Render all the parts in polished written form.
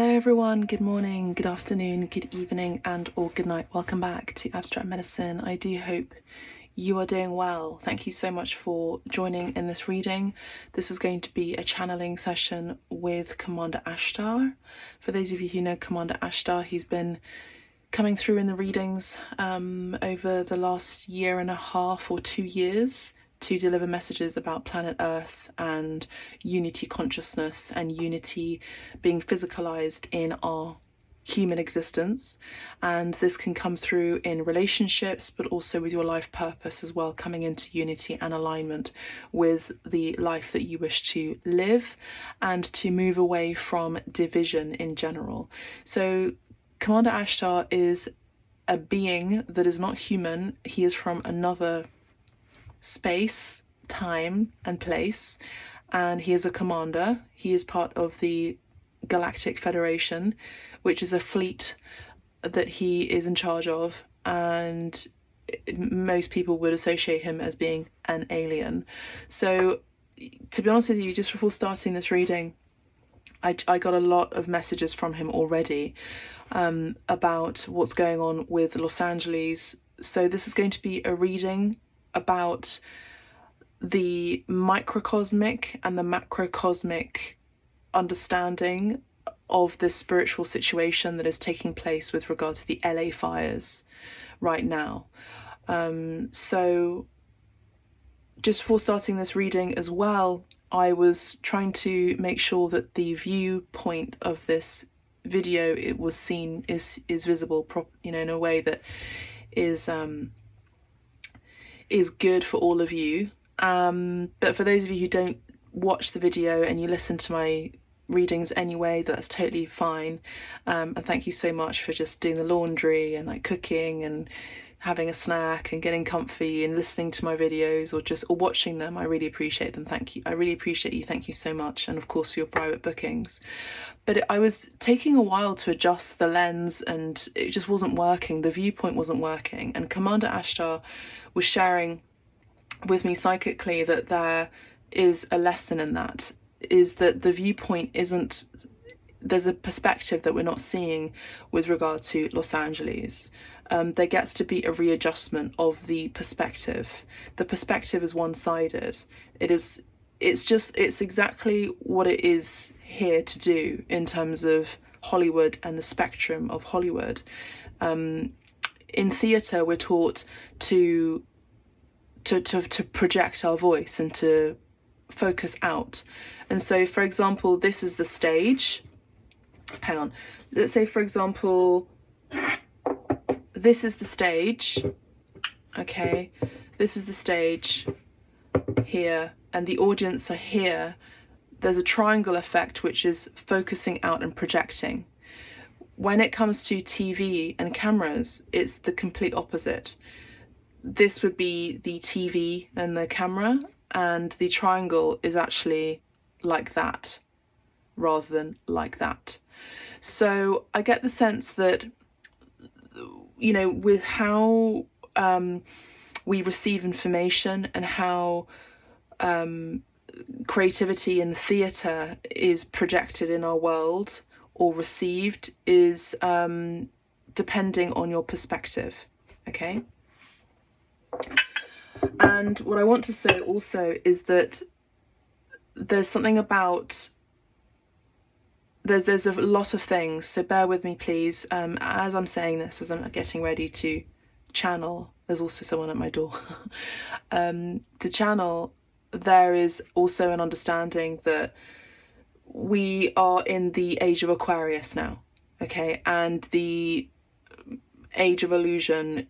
Hello everyone, good morning, good afternoon, good evening and or good night. Welcome back to Abstract Medicine. I do hope you are doing well. Thank you so much for joining in this reading. This is going to be a channeling session with Commander Ashtar. For those of you who know Commander Ashtar, he's been coming through in the readings over the last year and a half or 2 years to deliver messages about planet Earth and unity consciousness and unity being physicalized in our human existence. And this can come through in relationships, but also with your life purpose as well, coming into unity and alignment with the life that you wish to live and to move away from division in general. So Commander Ashtar is a being that is not human. He is from another space, time and place, and he is a commander. He is part of the Galactic Federation, which is a fleet that he is in charge of, and most people would associate him as being an alien. So to be honest with you, just before starting this reading, I got a lot of messages from him already about what's going on with Los Angeles. So this is going to be a reading about the microcosmic and the macrocosmic understanding of this spiritual situation that is taking place with regard to the LA fires right now. So just before starting this reading as well, I was trying to make sure that the viewpoint of this video it was seen is visible, in a way that is good for all of you. But for those of you who don't watch the video and you listen to my readings anyway, that's totally fine. And thank you so much for just doing the laundry and like cooking and having a snack and getting comfy and listening to my videos or watching them. I really appreciate them. Thank you. I really appreciate you. Thank you so much. And of course for your private bookings. But I was taking a while to adjust the lens and it just wasn't working. The viewpoint wasn't working. And Commander Ashtar was sharing with me psychically that there is a lesson in that, is that the viewpoint isn't, there's a perspective that we're not seeing with regard to Los Angeles. There gets to be a readjustment of the perspective. The perspective is one-sided. It's exactly what it is here to do in terms of Hollywood and the spectrum of Hollywood. In theatre, we're taught to project our voice and to focus out. And so, for example, this is the stage. Hang on. Let's say, for example, this is the stage. Okay, this is the stage here, and the audience are here. There's a triangle effect, which is focusing out and projecting. When it comes to TV and cameras, it's the complete opposite. This would be the TV and the camera, and the triangle is actually like that rather than like that. So I get the sense that, with how we receive information and how creativity in theatre is projected in our world or received is depending on your perspective, okay? And what I want to say also is that there's something about, there's a lot of things, so bear with me please. As I'm saying this, as I'm getting ready to channel, there's also someone at my door. To channel, there is also an understanding that we are in the age of Aquarius now, okay? And the age of illusion,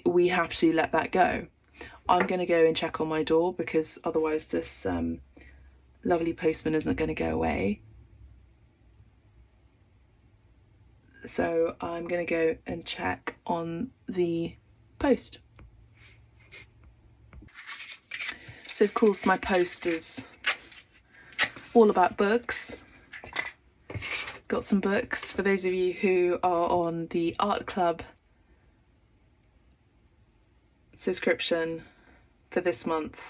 we have to let that go. I'm going to go and check on my door because otherwise this lovely postman isn't going to go away. So I'm going to go and check on the post. So of course my post is all about books. Got some books for those of you who are on the art club subscription for this month.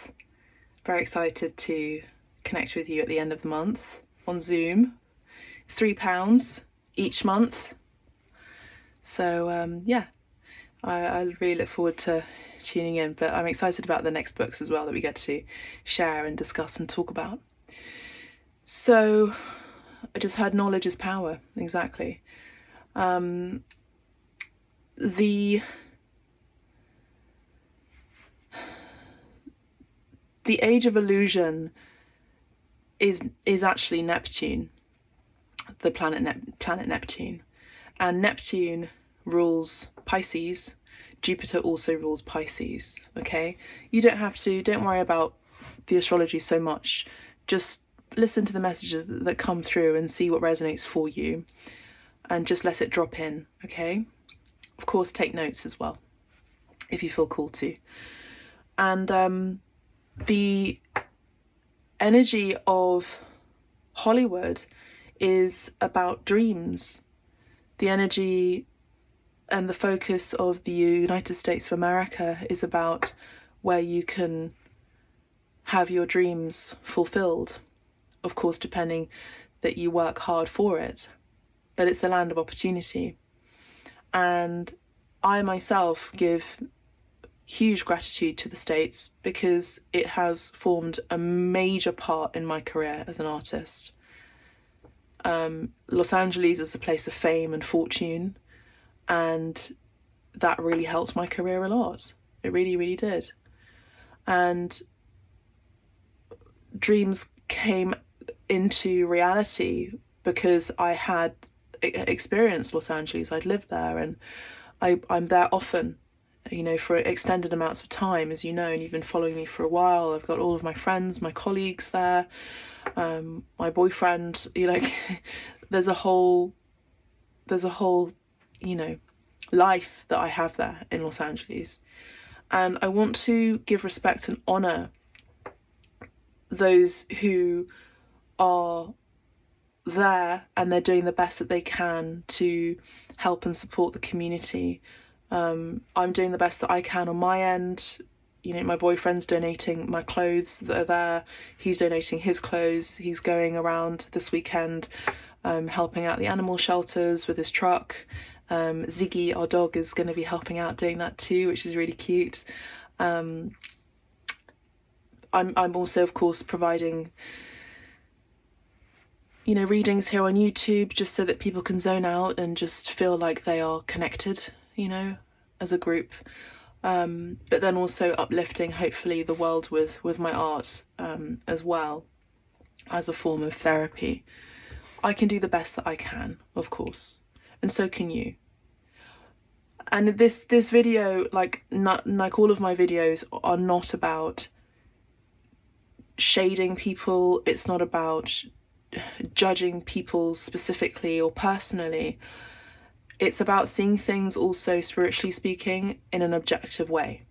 Very excited to connect with you at the end of the month on Zoom. It's £3 each month. So yeah, I really look forward to tuning in, but I'm excited about the next books as well that we get to share and discuss and talk about. So I just heard knowledge is power. Exactly. The age of illusion is actually Neptune, the planet Neptune, and Neptune rules Pisces. Jupiter also rules Pisces. Okay, you don't worry about the astrology so much. Just listen to the messages that come through and see what resonates for you, and just let it drop in. Okay, of course, take notes as well if you feel called to. And the energy of Hollywood is about dreams. The energy and the focus of the United States of America is about where you can have your dreams fulfilled. Of course, depending that you work hard for it, but it's the land of opportunity. And I myself give huge gratitude to the States because it has formed a major part in my career as an artist. Los Angeles is the place of fame and fortune, and that really helped my career a lot. It really, really did. And dreams came into reality because I had experienced Los Angeles. I'd lived there, and I'm there often, you know, for extended amounts of time, as you know, and you've been following me for a while. I've got all of my friends, my colleagues there, my boyfriend, you know, there's a whole, you know, life that I have there in Los Angeles. And I want to give respect and honor those who are there and they're doing the best that they can to help and support the community. I'm doing the best that I can on my end. You know, my boyfriend's donating my clothes that are there. He's donating his clothes. He's going around this weekend helping out the animal shelters with his truck. Ziggy, our dog, is going to be helping out doing that too, which is really cute. I'm also, of course, providing, you know, readings here on YouTube just so that people can zone out and just feel like they are connected, you know, as a group. But then also uplifting, hopefully, the world with my art as well, as a form of therapy. I can do the best that I can, of course, and so can you. And this video, like all of my videos, are not about shading people. It's not about judging people specifically or personally. It's about seeing things also, spiritually speaking, in an objective way.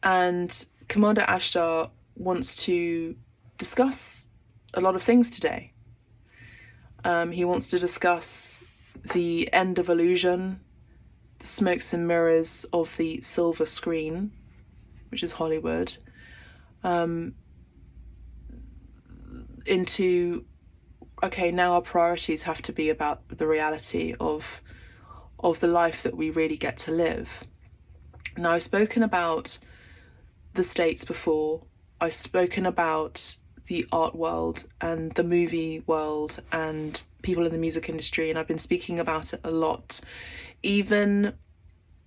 And Commander Ashtar wants to discuss a lot of things today. He wants to discuss the end of illusion, the smokes and mirrors of the silver screen, which is Hollywood, into, okay, now our priorities have to be about the reality of the life that we really get to live. Now, I've spoken about the States before. I've spoken about the art world and the movie world and people in the music industry, and I've been speaking about it a lot, even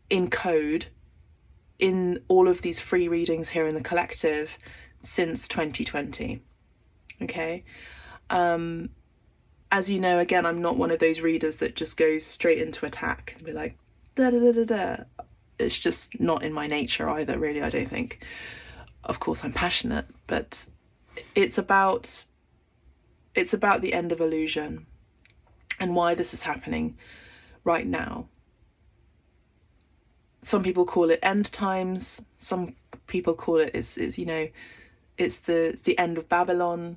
in code, in all of these free readings here in the collective since 2020. Okay. As you know, again, I'm not one of those readers that just goes straight into attack and be like, da da da da da. It's just not in my nature either, really, I don't think. Of course, I'm passionate, but it's about the end of illusion and why this is happening right now. Some people call it end times. Some people call it it's you know, it's the end of Babylon.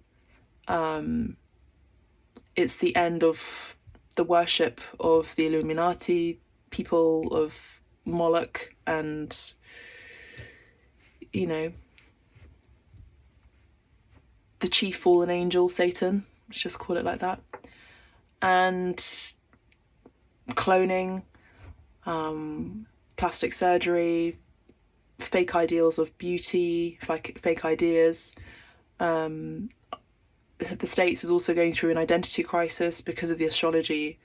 It's the end of the worship of the Illuminati, people of Moloch, and, you know, the chief fallen angel, Satan. Let's just call it like that. and cloning, plastic surgery, fake ideals of beauty, fake ideas. The States is also going through an identity crisis because of the astrology,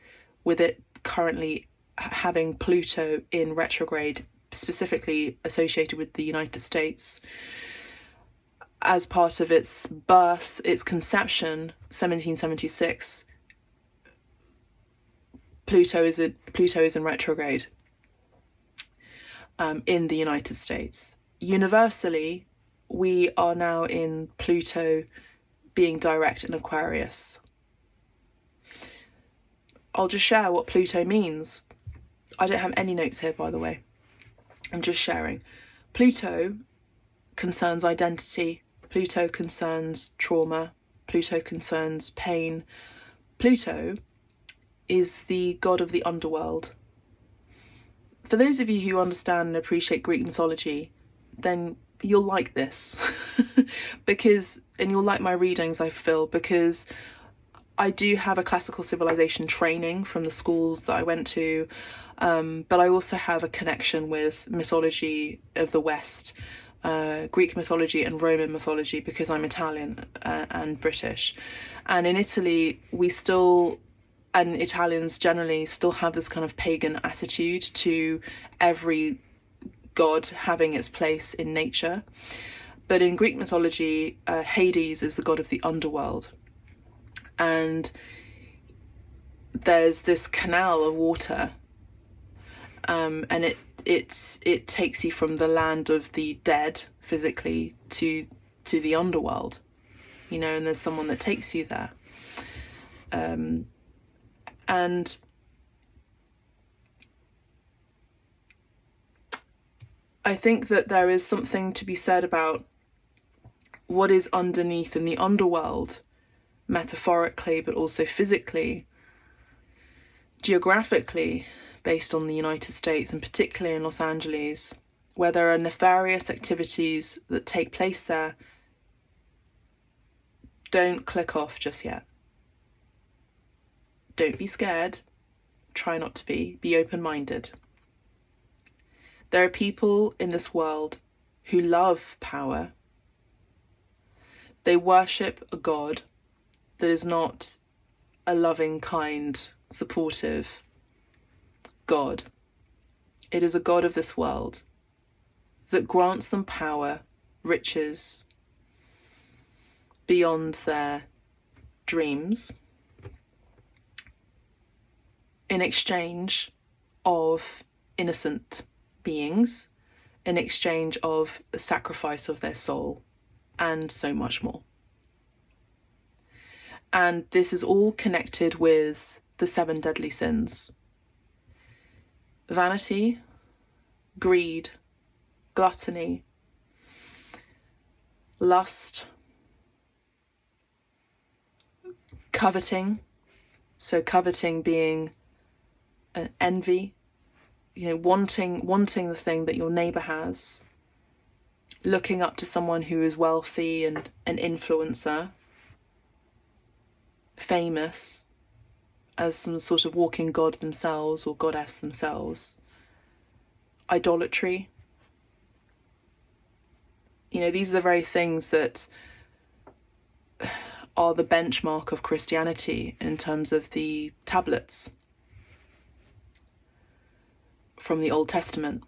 with it currently having Pluto in retrograde, specifically associated with the United States. As part of its birth, its conception, 1776, Pluto is in retrograde in the United States. Universally, we are now in Pluto being direct in Aquarius. I'll just share what Pluto means. I don't have any notes here, by the way. I'm just sharing. Pluto concerns identity. Pluto concerns trauma. Pluto concerns pain. Pluto is the god of the underworld. For those of you who understand and appreciate Greek mythology, then you'll like this and you'll like my readings, I feel, because I do have a classical civilization training from the schools that I went to, but I also have a connection with mythology of the West, Greek mythology and Roman mythology, because I'm Italian and British. And in Italy, and Italians generally still have this kind of pagan attitude to every god having its place in nature. But in Greek mythology, Hades is the god of the underworld. And there's this canal of water, and it takes you from the land of the dead physically to the underworld, and there's someone that takes you there. And I think that there is something to be said about what is underneath in the underworld, metaphorically, but also physically, geographically, based on the United States, and particularly in Los Angeles, where there are nefarious activities that take place there. Don't click off just yet. Don't be scared. Try not to be. Be open-minded. There are people in this world who love power. They worship a god that is not a loving, kind, supportive god. It is a god of this world that grants them power, riches beyond their dreams, in exchange of innocent beings, in exchange of the sacrifice of their soul, and so much more. And this is all connected with the 7 deadly sins: vanity, greed, gluttony, lust, coveting. So coveting being an envy, wanting the thing that your neighbor has, looking up to someone who is wealthy and an influencer, famous, as some sort of walking god themselves or goddess themselves. Idolatry. These are the very things that are the benchmark of Christianity in terms of the tablets from the Old Testament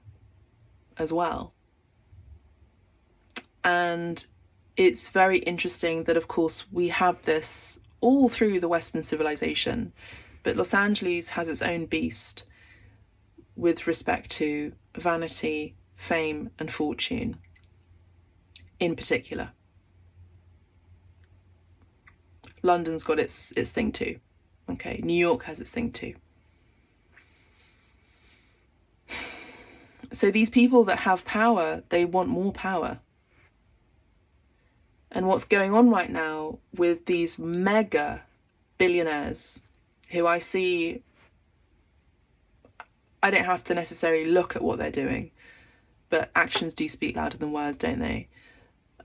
as well. And it's very interesting that, of course, we have this all through the Western civilization, but Los Angeles has its own beast with respect to vanity, fame, and fortune in particular. London's got its thing too. Okay, New York has its thing too. So these people that have power, they want more power. And what's going on right now with these mega billionaires who I see, I don't have to necessarily look at what they're doing, but actions do speak louder than words, don't they?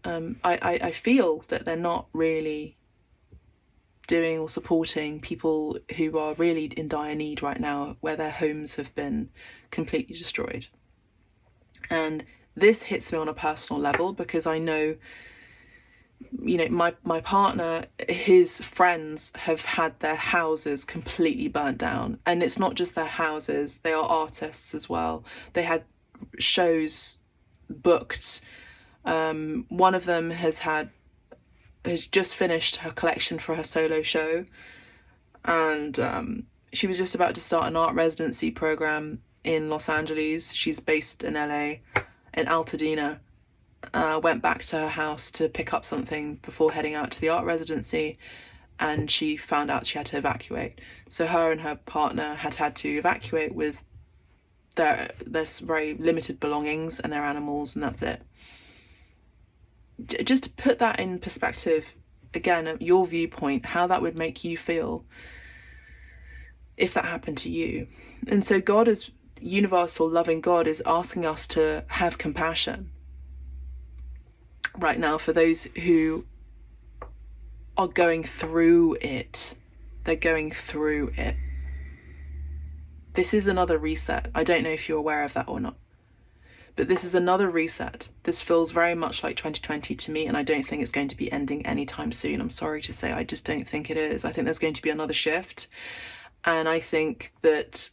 I feel that they're not really doing or supporting people who are really in dire need right now, where their homes have been completely destroyed. And this hits me on a personal level because I know, you know, my partner, his friends have had their houses completely burnt down. And it's not just their houses, they are artists as well. They had shows booked. One of them has just finished her collection for her solo show, and she was just about to start an art residency program in Los Angeles. She's based in LA, in Altadena. Went back to her house to pick up something before heading out to the art residency, and she found out she had to evacuate. So her and her partner had to evacuate with their very limited belongings and their animals, and that's it. Just to put that in perspective, again, your viewpoint, how that would make you feel if that happened to you. And so God, as universal loving God, is asking us to have compassion right now for those who are going through it. They're going through it. This is another reset. I don't know if you're aware of that or not, but this is another reset. This feels very much like 2020 to me, and I don't think it's going to be ending anytime soon. I'm sorry to say, I just don't think it is. I think there's going to be another shift, and I think that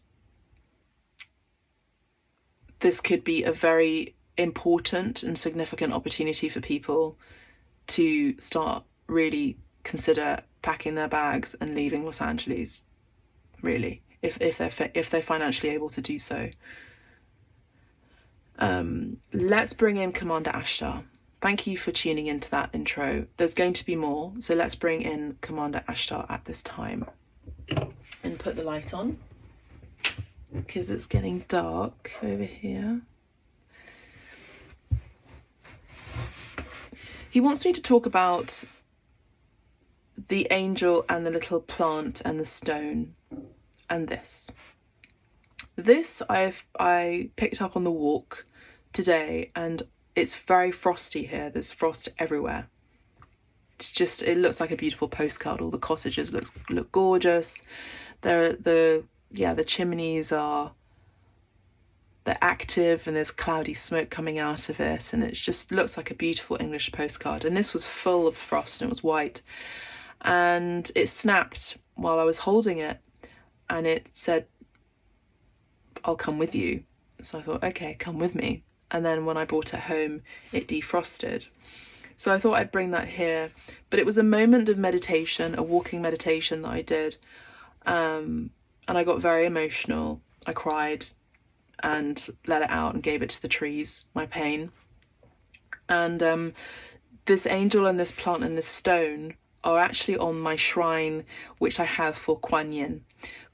this could be a very important and significant opportunity for people to start really consider packing their bags and leaving Los Angeles, really, if they're financially able to do so. Let's bring in Commander Ashtar. Thank you for tuning into that intro. There's going to be more, so let's bring in Commander Ashtar at this time and put the light on because it's getting dark over here. He wants me to talk about the angel and the little plant and the stone and this. This I picked up on the walk today, and it's very frosty here. There's frost everywhere. It looks like a beautiful postcard. All the cottages look gorgeous. The chimneys they're active, and there's cloudy smoke coming out of it, and it just looks like a beautiful English postcard. And this was full of frost, and it was white, and it snapped while I was holding it, and it said, "I'll come with you." So I thought, okay, come with me. And then when I brought it home, it defrosted. So I thought I'd bring that here. But it was a moment of meditation, a walking meditation that I did. And I got very emotional. I cried and let it out and gave it to the trees, my pain. And this angel and this plant and this stone are actually on my shrine, which I have for Kuan Yin.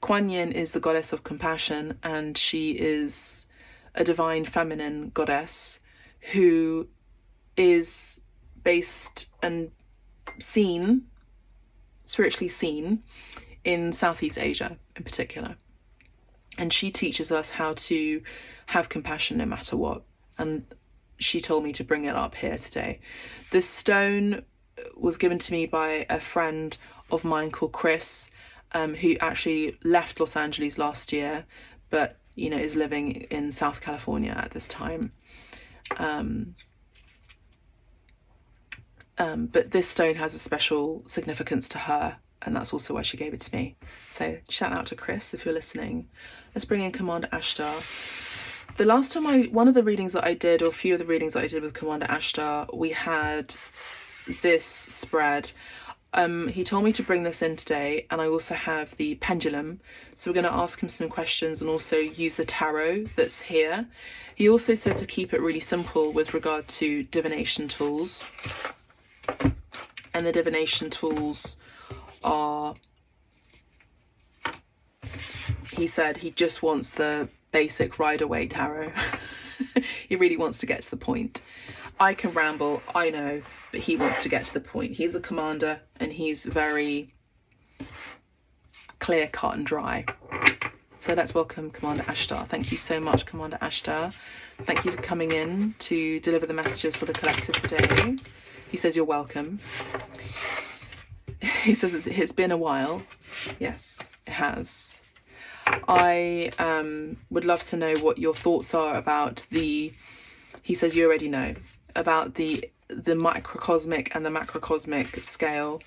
Kuan Yin is the goddess of compassion, and she is a divine feminine goddess who is based and spiritually seen in Southeast Asia in particular. And she teaches us how to have compassion no matter what. And she told me to bring it up here today. This stone was given to me by a friend of mine called Chris, who actually left Los Angeles last year, but is living in South California at this time. But this stone has a special significance to her, and that's also why she gave it to me. So shout out to Chris if you're listening. Let's bring in Commander Ashtar. The last time one of the readings that I did, or a few of the readings that I did with Commander Ashtar, we had this spread. He told me to bring this in today, and I also have the pendulum, so we're going to ask him some questions and also use the tarot that's here. He also said to keep it really simple with regard to divination tools, and the divination tools are, he said he just wants the basic Rider-Waite tarot. He really wants to get to the point. I can ramble, I know, but he wants to get to the point. He's a commander, and he's very clear, cut and dry. So let's welcome Commander Ashtar. Thank you so much, Commander Ashtar. Thank you for coming in to deliver the messages for the collective today. He says you're welcome. he says it's been a while. Yes, it has. I would love to know what your thoughts are about he says you already know, about the microcosmic and the macrocosmic scale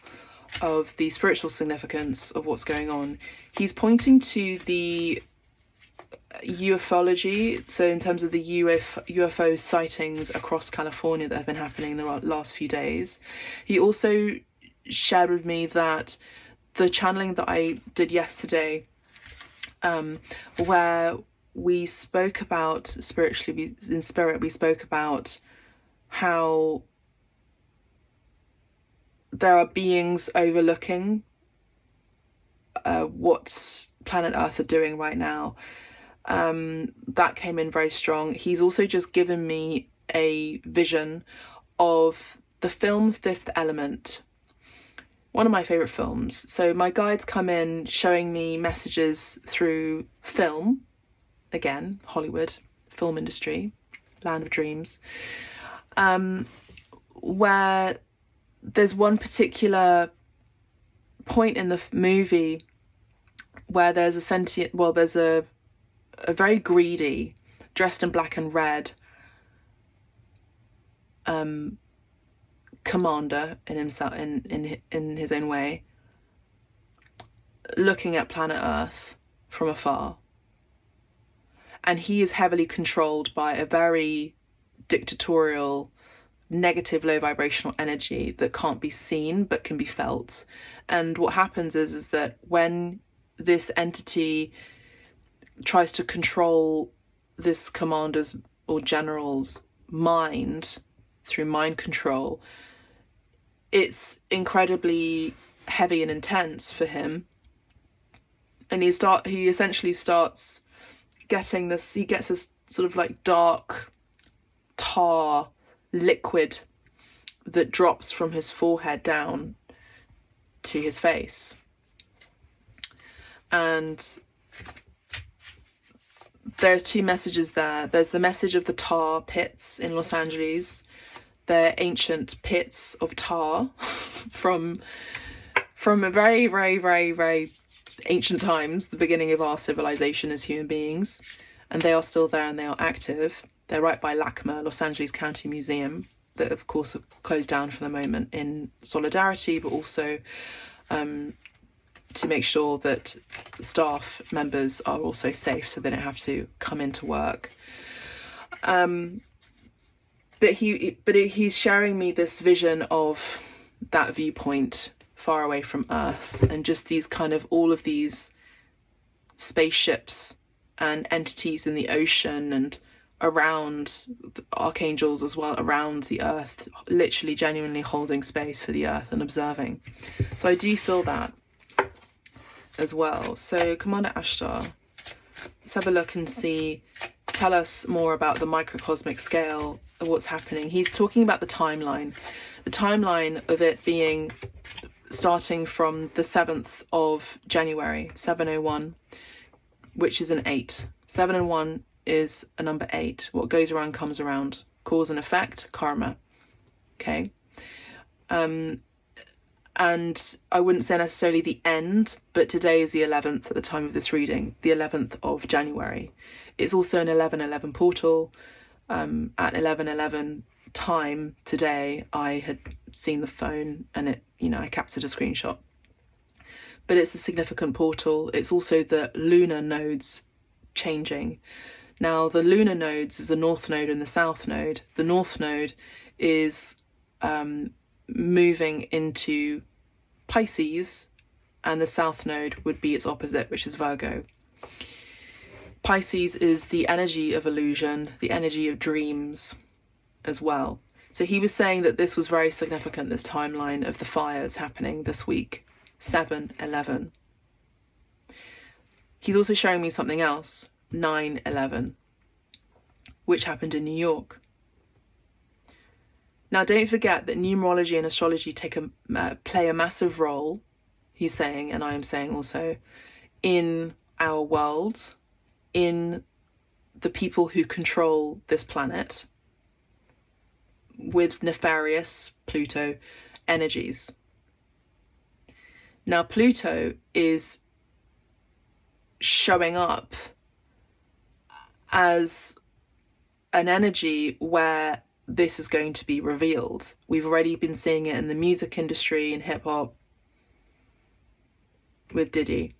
of the spiritual significance of what's going on. He's pointing to the ufology, so in terms of the UFO sightings across California that have been happening in the last few days. He also shared with me that the channeling that I did yesterday, where we spoke about spiritually, in spirit, we spoke about how there are beings overlooking what planet Earth are doing right now. That came in very strong. He's also just given me a vision of the film Fifth Element, one of my favourite films. So my guides come in showing me messages through film, again, Hollywood, film industry, land of dreams, where there's one particular point in the movie where there's there's a very greedy, dressed in black and red, commander in himself, in his own way, looking at planet Earth from afar, and he is heavily controlled by a very dictatorial, negative, low vibrational energy that can't be seen but can be felt. And what happens is that when this entity tries to control this commander's or general's mind through mind control, it's incredibly heavy and intense for him. And he essentially starts getting this, he gets this sort of like dark tar liquid that drops from his forehead down to his face. And there's two messages there. There's the message of the tar pits in Los Angeles. They're ancient pits of tar from a very, very, very, very ancient times, the beginning of our civilization as human beings. And they are still there and they are active. They're right by LACMA, Los Angeles County Museum, that of course have closed down for the moment in solidarity, but also to make sure that staff members are also safe so they don't have to come into work. But he's sharing me this vision of that viewpoint far away from Earth, and just these kind of, all of these spaceships and entities in the ocean and around, the archangels as well, around the Earth, literally genuinely holding space for the Earth and observing. So I do feel that as well. So Commander Ashtar, let's have a look and see, tell us more about the microcosmic scale of what's happening. He's talking about the timeline of it being starting from the 7th of January, 701, which is an 8. 7 and 1 is a number 8. What goes around comes around. Cause and effect, karma. Okay. And I wouldn't say necessarily the end, but today is the 11th at the time of this reading, the 11th of January. It's also an 11:11 portal. At 11:11 time today, I had seen the phone and it, I captured a screenshot. But it's a significant portal. It's also the lunar nodes changing. Now, the lunar nodes is the north node and the south node. The north node is moving into Pisces, and the south node would be its opposite, which is Virgo. Pisces is the energy of illusion, the energy of dreams as well. So he was saying that this was very significant, this timeline of the fires happening this week, 7/11. He's also showing me something else, 9/11, which happened in New York. Now, don't forget that numerology and astrology play a massive role, he's saying, and I am saying also, in our world, in the people who control this planet with nefarious Pluto energies. Now Pluto is showing up as an energy where this is going to be revealed. We've already been seeing it in the music industry, in hip hop, with Diddy.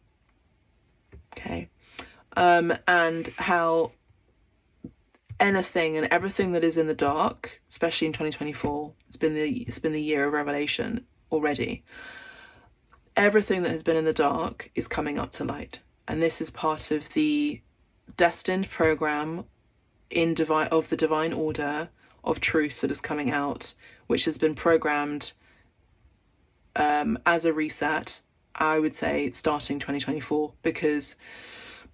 Okay. And how anything and everything that is in the dark, especially in 2024, it's been the year of revelation already. Everything that has been in the dark is coming up to light, and this is part of the destined program of the divine order of truth that is coming out, which has been programmed as a reset, I would say, starting 2024, because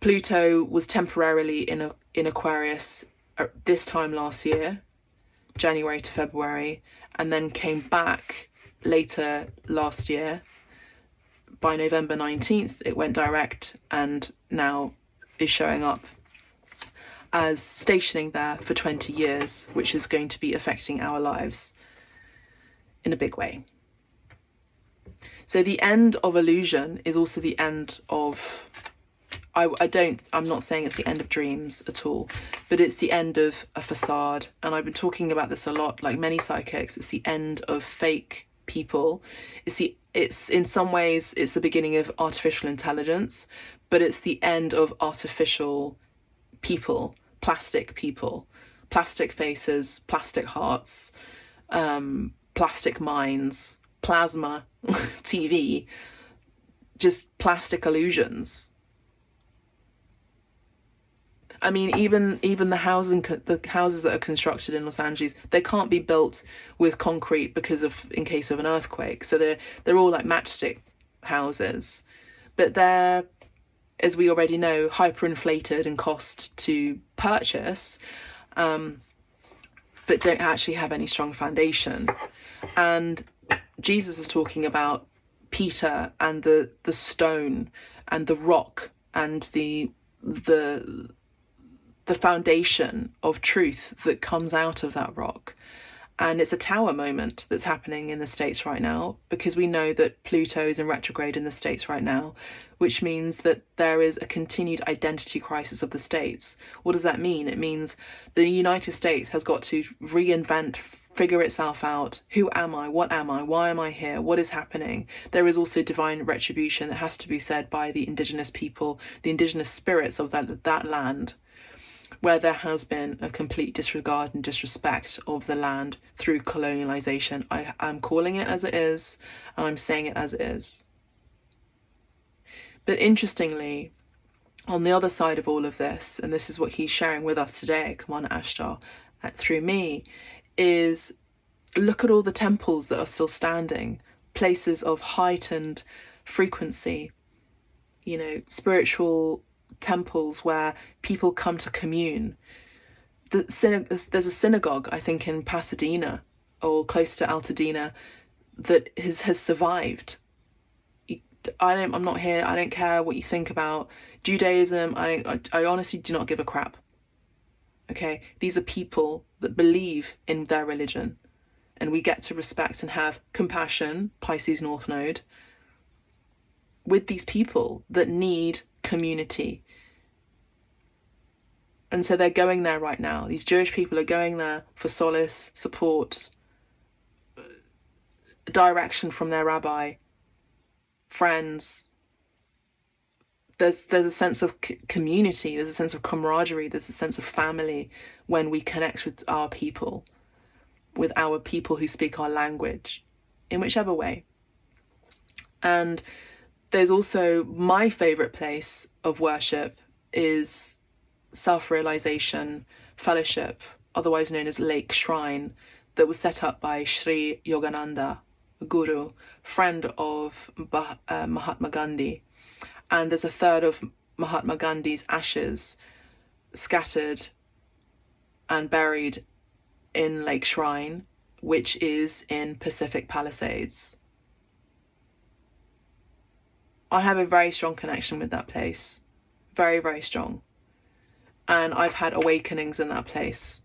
Pluto was temporarily in Aquarius this time last year, January to February, and then came back later last year. By November 19th, it went direct and now is showing up as stationing there for 20 years, which is going to be affecting our lives in a big way. So the end of illusion is also the end of, I'm not saying it's the end of dreams at all, but it's the end of a facade. And I've been talking about this a lot, like many psychics, it's the end of fake people. It's in some ways, it's the beginning of artificial intelligence, but it's the end of artificial people, plastic faces, plastic hearts, plastic minds, plasma, TV, just plastic illusions. I mean, even the houses that are constructed in Los Angeles, they can't be built with concrete in case of an earthquake. So they're all like matchstick houses, but they're, as we already know, hyperinflated in cost to purchase, but don't actually have any strong foundation. And Jesus is talking about Peter and the stone and the rock and the foundation of truth that comes out of that rock. And it's a tower moment that's happening in the States right now, because we know that Pluto is in retrograde in the States right now, which means that there is a continued identity crisis of the States. What does that mean? It means the United States has got to reinvent, figure itself out. Who am I? What am I? Why am I here? What is happening? There is also divine retribution that has to be said by the indigenous people, the indigenous spirits of that land, where there has been a complete disregard and disrespect of the land through colonialization. I'm calling it as it is, and I'm saying it as it is. But interestingly, on the other side of all of this, and this is what he's sharing with us today, Commander Ashtar, through me, is look at all the temples that are still standing, places of heightened frequency, spiritual temples where people come to commune. There's a synagogue, I think, in Pasadena or close to Altadena that has survived. I'm not here. I don't care what you think about Judaism. I honestly do not give a crap. Okay, these are people that believe in their religion, and we get to respect and have compassion, Pisces North Node, with these people that need community. And so they're going there right now. These Jewish people are going there for solace, support, direction from their rabbi, friends. There's a sense of community, there's a sense of camaraderie, there's a sense of family when we connect with our people who speak our language, in whichever way. And there's also my favorite place of worship is self-realization fellowship, otherwise known as Lake Shrine, that was set up by Sri Yogananda, a guru, friend of Mahatma Gandhi. And there's a third of Mahatma Gandhi's ashes scattered and buried in Lake Shrine, which is in Pacific Palisades. I have a very strong connection with that place. Very, very strong. And I've had awakenings in that place.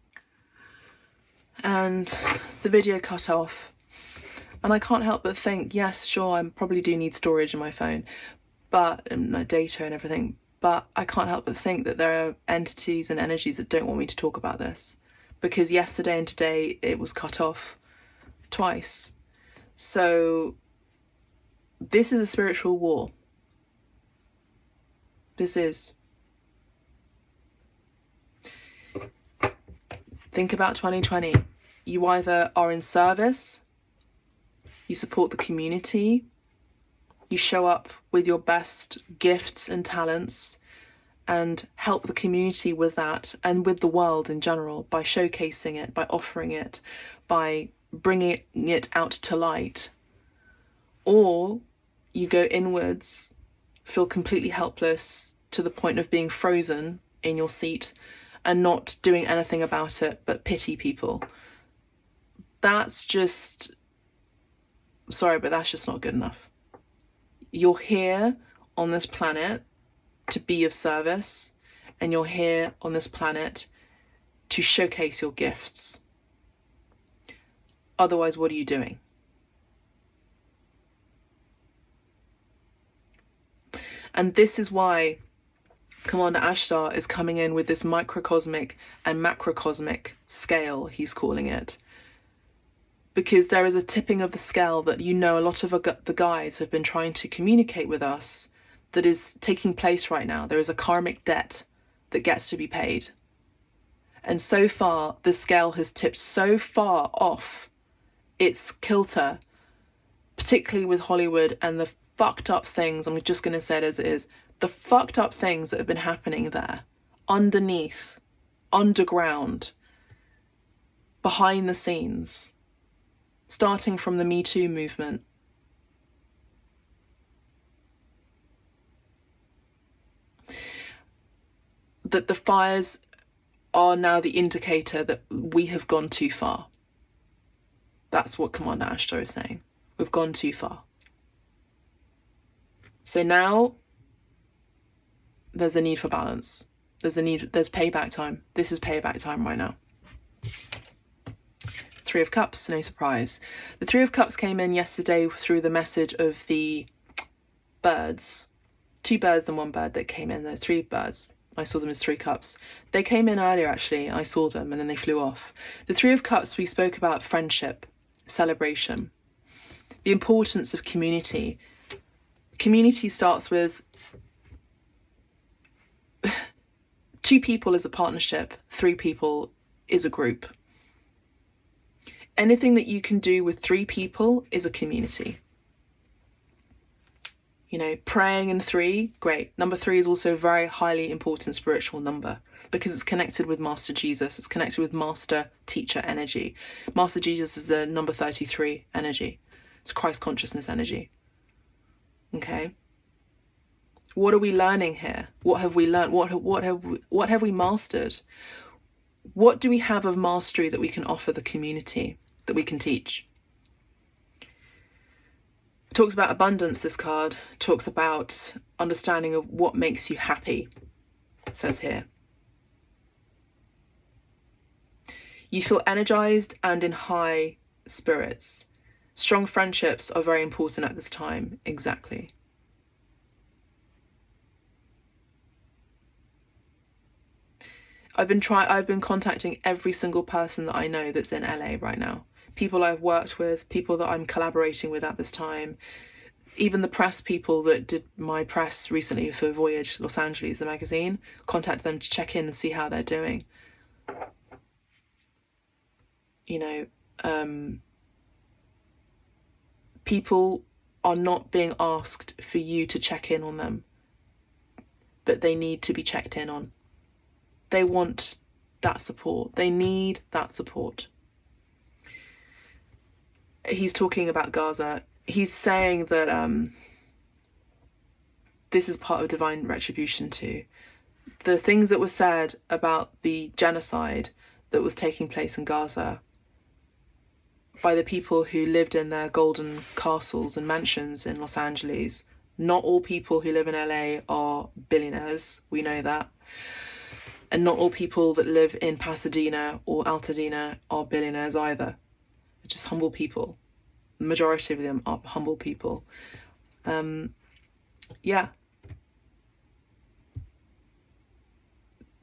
And the video cut off. And I can't help but think, yes, sure, I probably do need storage in my phone, but and data and everything, but I can't help but think that there are entities and energies that don't want me to talk about this, because yesterday and today it was cut off twice. So this is a spiritual war. This is. Think about 2020. You either are in service, you support the community, you show up with your best gifts and talents and help the community with that and with the world in general by showcasing it, by offering it, by bringing it out to light. Or you go inwards, feel completely helpless to the point of being frozen in your seat and not doing anything about it but pity people. That's just, sorry, but that's just not good enough. You're here on this planet to be of service, and you're here on this planet to showcase your gifts. Otherwise, what are you doing? And this is why Commander Ashtar is coming in with this microcosmic and macrocosmic scale, he's calling it. Because there is a tipping of the scale that, you know, a lot of the guides have been trying to communicate with us that is taking place right now. There is a karmic debt that gets to be paid. And so far, the scale has tipped so far off its kilter, particularly with Hollywood and the fucked up things, I'm just going to say it as it is, the fucked up things that have been happening there, underneath, underground, behind the scenes, starting from the Me Too movement. That the fires are now the indicator that we have gone too far. That's what Commander Ashtar is saying. We've gone too far. So now there's a need for balance. There's payback time. This is payback time right now. Three of Cups, no surprise. The Three of Cups came in yesterday through the message of the birds. 2 birds and 1 bird that came in. There's 3 birds. I saw them as 3 cups. They came in earlier, actually. I saw them and then they flew off. The 3 of Cups, we spoke about friendship, celebration, the importance of community. Community starts with 2 people is a partnership, 3 people is a group. Anything that you can do with 3 people is a community. You know, praying in 3, great. Number 3 is also a very highly important spiritual number because it's connected with Master Jesus. It's connected with Master Teacher energy. Master Jesus is a number 33 energy. It's Christ consciousness energy. Okay. What are we learning here? What have we learned? What have we mastered? What do we have of mastery that we can offer the community, that we can teach? It talks about abundance, this card. It talks about understanding of what makes you happy, it says here. You feel energized and in high spirits. Strong friendships are very important at this time. Exactly. I've been contacting every single person that I know that's in LA right now. People I've worked with, people that I'm collaborating with at this time, even the press people that did my press recently for Voyage Los Angeles, the magazine, contact them to check in and see how they're doing. You know, people are not being asked for you to check in on them, but they need to be checked in on. They want that support. They need that support. He's talking about Gaza. He's saying that this is part of divine retribution too. The things that were said about the genocide that was taking place in Gaza by the people who lived in their golden castles and mansions in Los Angeles. Not all people who live in LA are billionaires. We know that. And not all people that live in Pasadena or Altadena are billionaires either. They're just humble people. The majority of them are humble people. Yeah.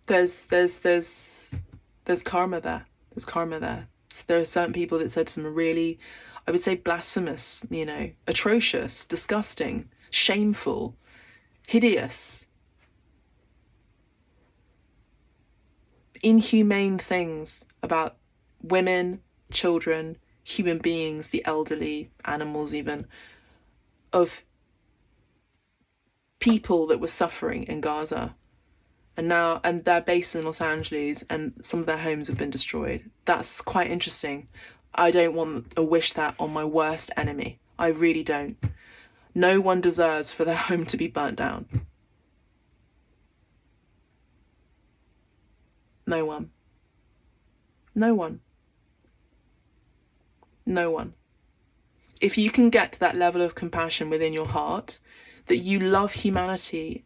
There's karma there. There's karma there. So there are certain people that said some really, I would say, blasphemous, you know, atrocious, disgusting, shameful, hideous, inhumane things about women, children, human beings, the elderly, animals even, of people that were suffering in Gaza. And they're based in Los Angeles, and some of their homes have been destroyed. That's quite interesting. I don't want to wish that on my worst enemy. I really don't. No one deserves for their home to be burnt down. No one. No one. No one. If you can get to that level of compassion within your heart, that you love humanity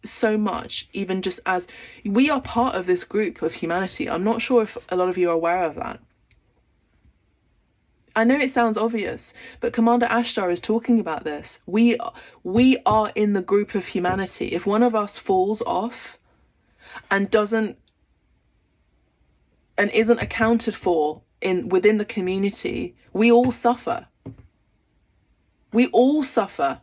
so much, even just as we are part of this group of humanity. I'm not sure if a lot of you are aware of that. I know it sounds obvious, but Commander Ashtar is talking about this. We are in the group of humanity. If one of us falls off and isn't accounted for within the community, we all suffer. We all suffer.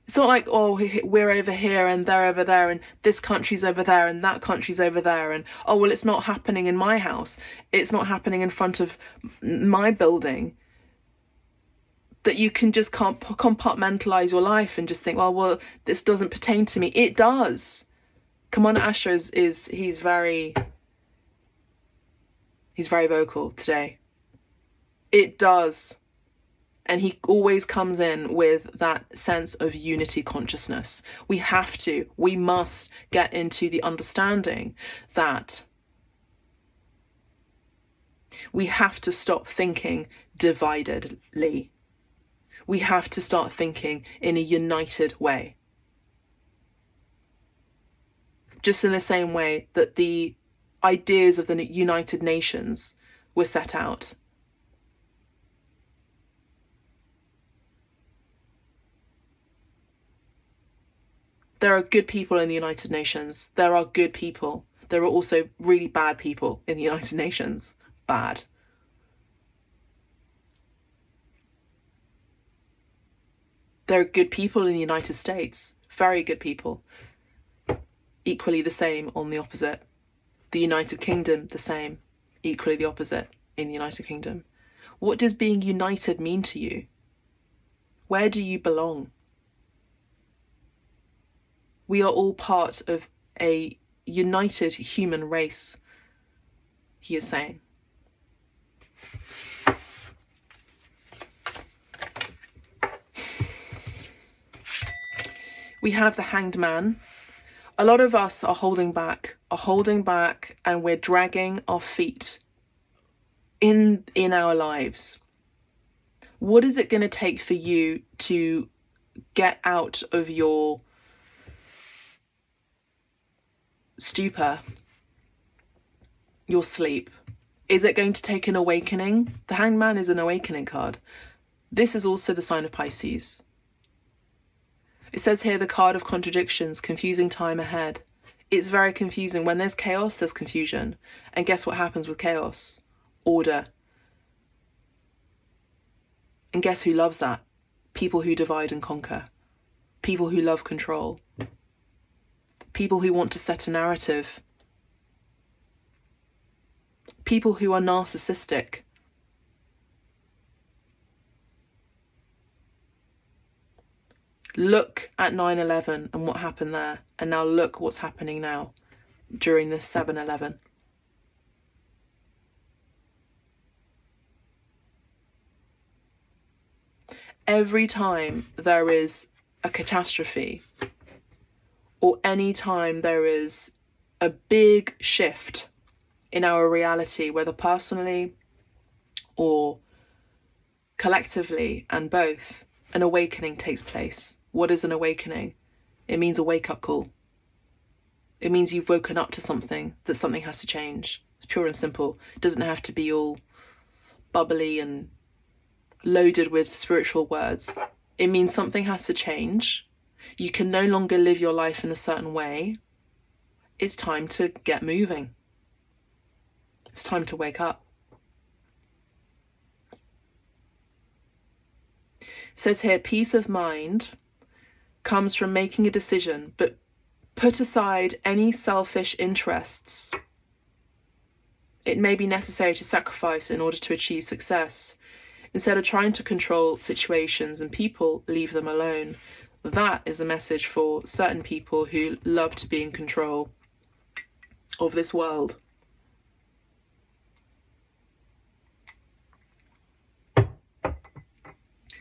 It's not like, oh, we're over here and they're over there and this country's over there and that country's over there, and oh, well, it's not happening in my house, it's not happening in front of my building. That you can just compartmentalize your life and just think, oh, well, this doesn't pertain to me. It does. Commander Ashtar he's very vocal today. It does. And he always comes in with that sense of unity consciousness. We must get into the understanding that we have to stop thinking dividedly. We have to start thinking in a united way. Just in the same way that the ideas of the United Nations were set out. There are good people in the United Nations. There are good people. There are also really bad people in the United Nations. Bad. There are good people in the United States. Very good people. Equally the same on the opposite. The United Kingdom, the same. Equally the opposite in the United Kingdom. What does being united mean to you? Where do you belong? We are all part of a united human race, he is saying. We have the Hanged Man. A lot of us are holding back, and we're dragging our feet in our lives. What is it going to take for you to get out of your stupor, your sleep? Is it going to take an awakening? The Hanged Man is an awakening card. This is also the sign of Pisces. It says here the card of contradictions, confusing time ahead. It's very confusing. When there's chaos, there's confusion. And guess what happens with chaos? Order. And guess who loves that? People who divide and conquer. People who love control. People who want to set a narrative. People who are narcissistic. Look at 9/11 and what happened there, and now look what's happening now during this 7/11. Every time there is a catastrophe, or any time there is a big shift in our reality, whether personally or collectively and both, an awakening takes place. What is an awakening? It means a wake-up call. It means you've woken up to something, that something has to change. It's pure and simple. It doesn't have to be all bubbly and loaded with spiritual words. It means something has to change. You can no longer live your life in a certain way. It's time to get moving. It's time to wake up. It says here, peace of mind comes from making a decision, but put aside any selfish interests. It may be necessary to sacrifice in order to achieve success. Instead of trying to control situations and people, leave them alone. That is a message for certain people who love to be in control of this world.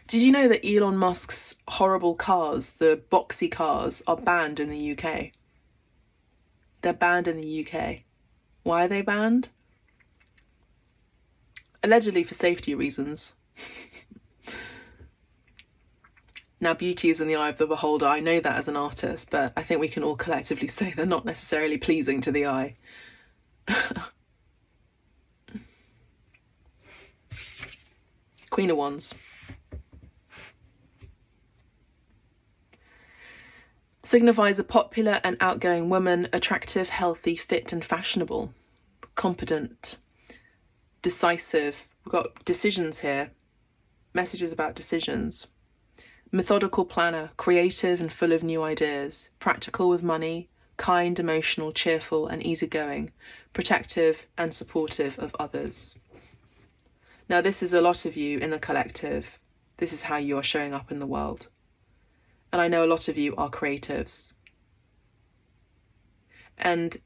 Did you know that Elon Musk's horrible cars, the boxy cars, are banned in the UK? They're banned in the UK. Why are they banned? Allegedly for safety reasons. Now, beauty is in the eye of the beholder. I know that as an artist, but I think we can all collectively say they're not necessarily pleasing to the eye. Queen of Wands. Signifies a popular and outgoing woman, attractive, healthy, fit and fashionable, competent, decisive. We've got decisions here, messages about decisions. Methodical planner, creative and full of new ideas, practical with money, kind, emotional, cheerful and easygoing, protective and supportive of others. Now, this is a lot of you in the collective. This is how you are showing up in the world. And I know a lot of you are creatives. And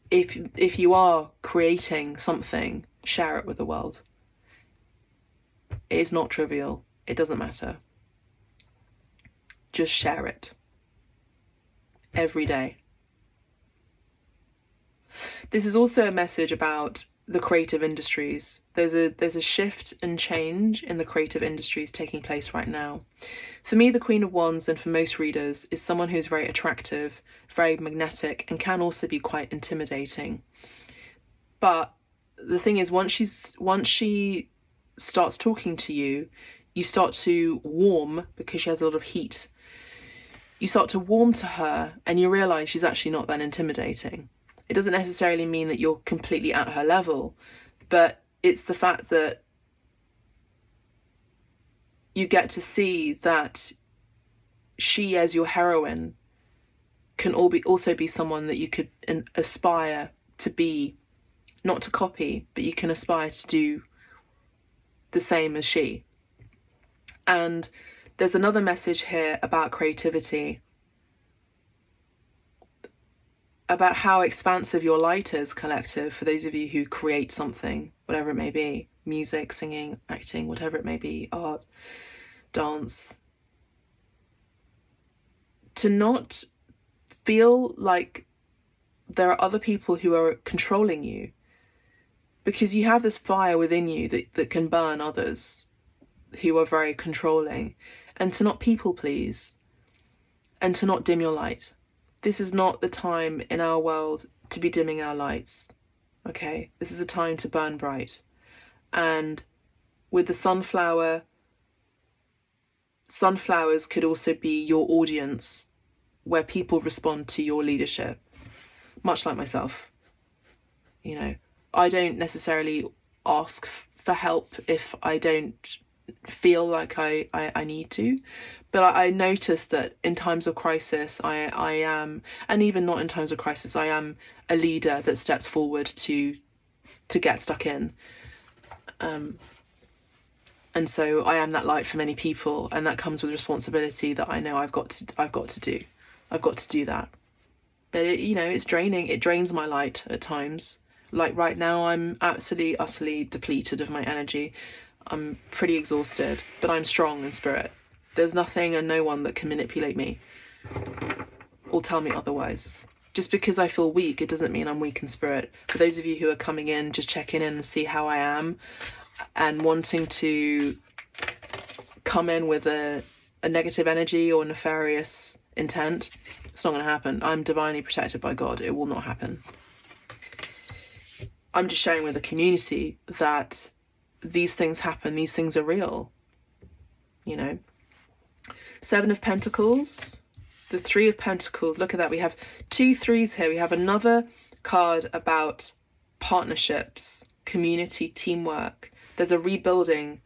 if you are creating something, share it with the world. It is not trivial. It doesn't matter. Just share it. Every day. This is also a message about the creative industries. There's a shift and change in the creative industries taking place right now. For me, the Queen of Wands, and for most readers, is someone who's very attractive, very magnetic, and can also be quite intimidating. But the thing is, once she starts talking to you, you start to warm, because she has a lot of heat. You start to warm to her, and you realise she's actually not that intimidating. It doesn't necessarily mean that you're completely at her level, but it's the fact that you get to see that she, as your heroine, can also be someone that you could aspire to be, not to copy, but you can aspire to do the same as she. And there's another message here about creativity, about how expansive your light is, collective, for those of you who create something, whatever it may be, music, singing, acting, whatever it may be, art, dance. To not feel like there are other people who are controlling you, because you have this fire within you that can burn others who are very controlling, and to not people please, and to not dim your light. This is not the time in our world to be dimming our lights, okay? This is a time to burn bright. And with the sunflowers could also be your audience, where people respond to your leadership, much like myself. You know, I don't necessarily ask for help if I don't feel like I need to, but I notice that in times of crisis I am, and even not in times of crisis, I am a leader that steps forward to get stuck in, and so I am that light for many people, and that comes with responsibility that I know I've got to do that. But it's draining. It drains my light at times. Like right now, I'm absolutely utterly depleted of my energy. I'm pretty exhausted, but I'm strong in spirit. There's nothing and no one that can manipulate me or tell me otherwise. Just because I feel weak, it doesn't mean I'm weak in spirit. For those of you who are coming in, just checking in and see how I am, and wanting to come in with a negative energy or nefarious intent, it's not going to happen. I'm divinely protected by God. It will not happen. I'm just sharing with the community that these things happen, these things are real, you know. Seven of Pentacles, the Three of Pentacles, look at that, we have 2 3s here. We have another card about partnerships, community, teamwork. There's a rebuilding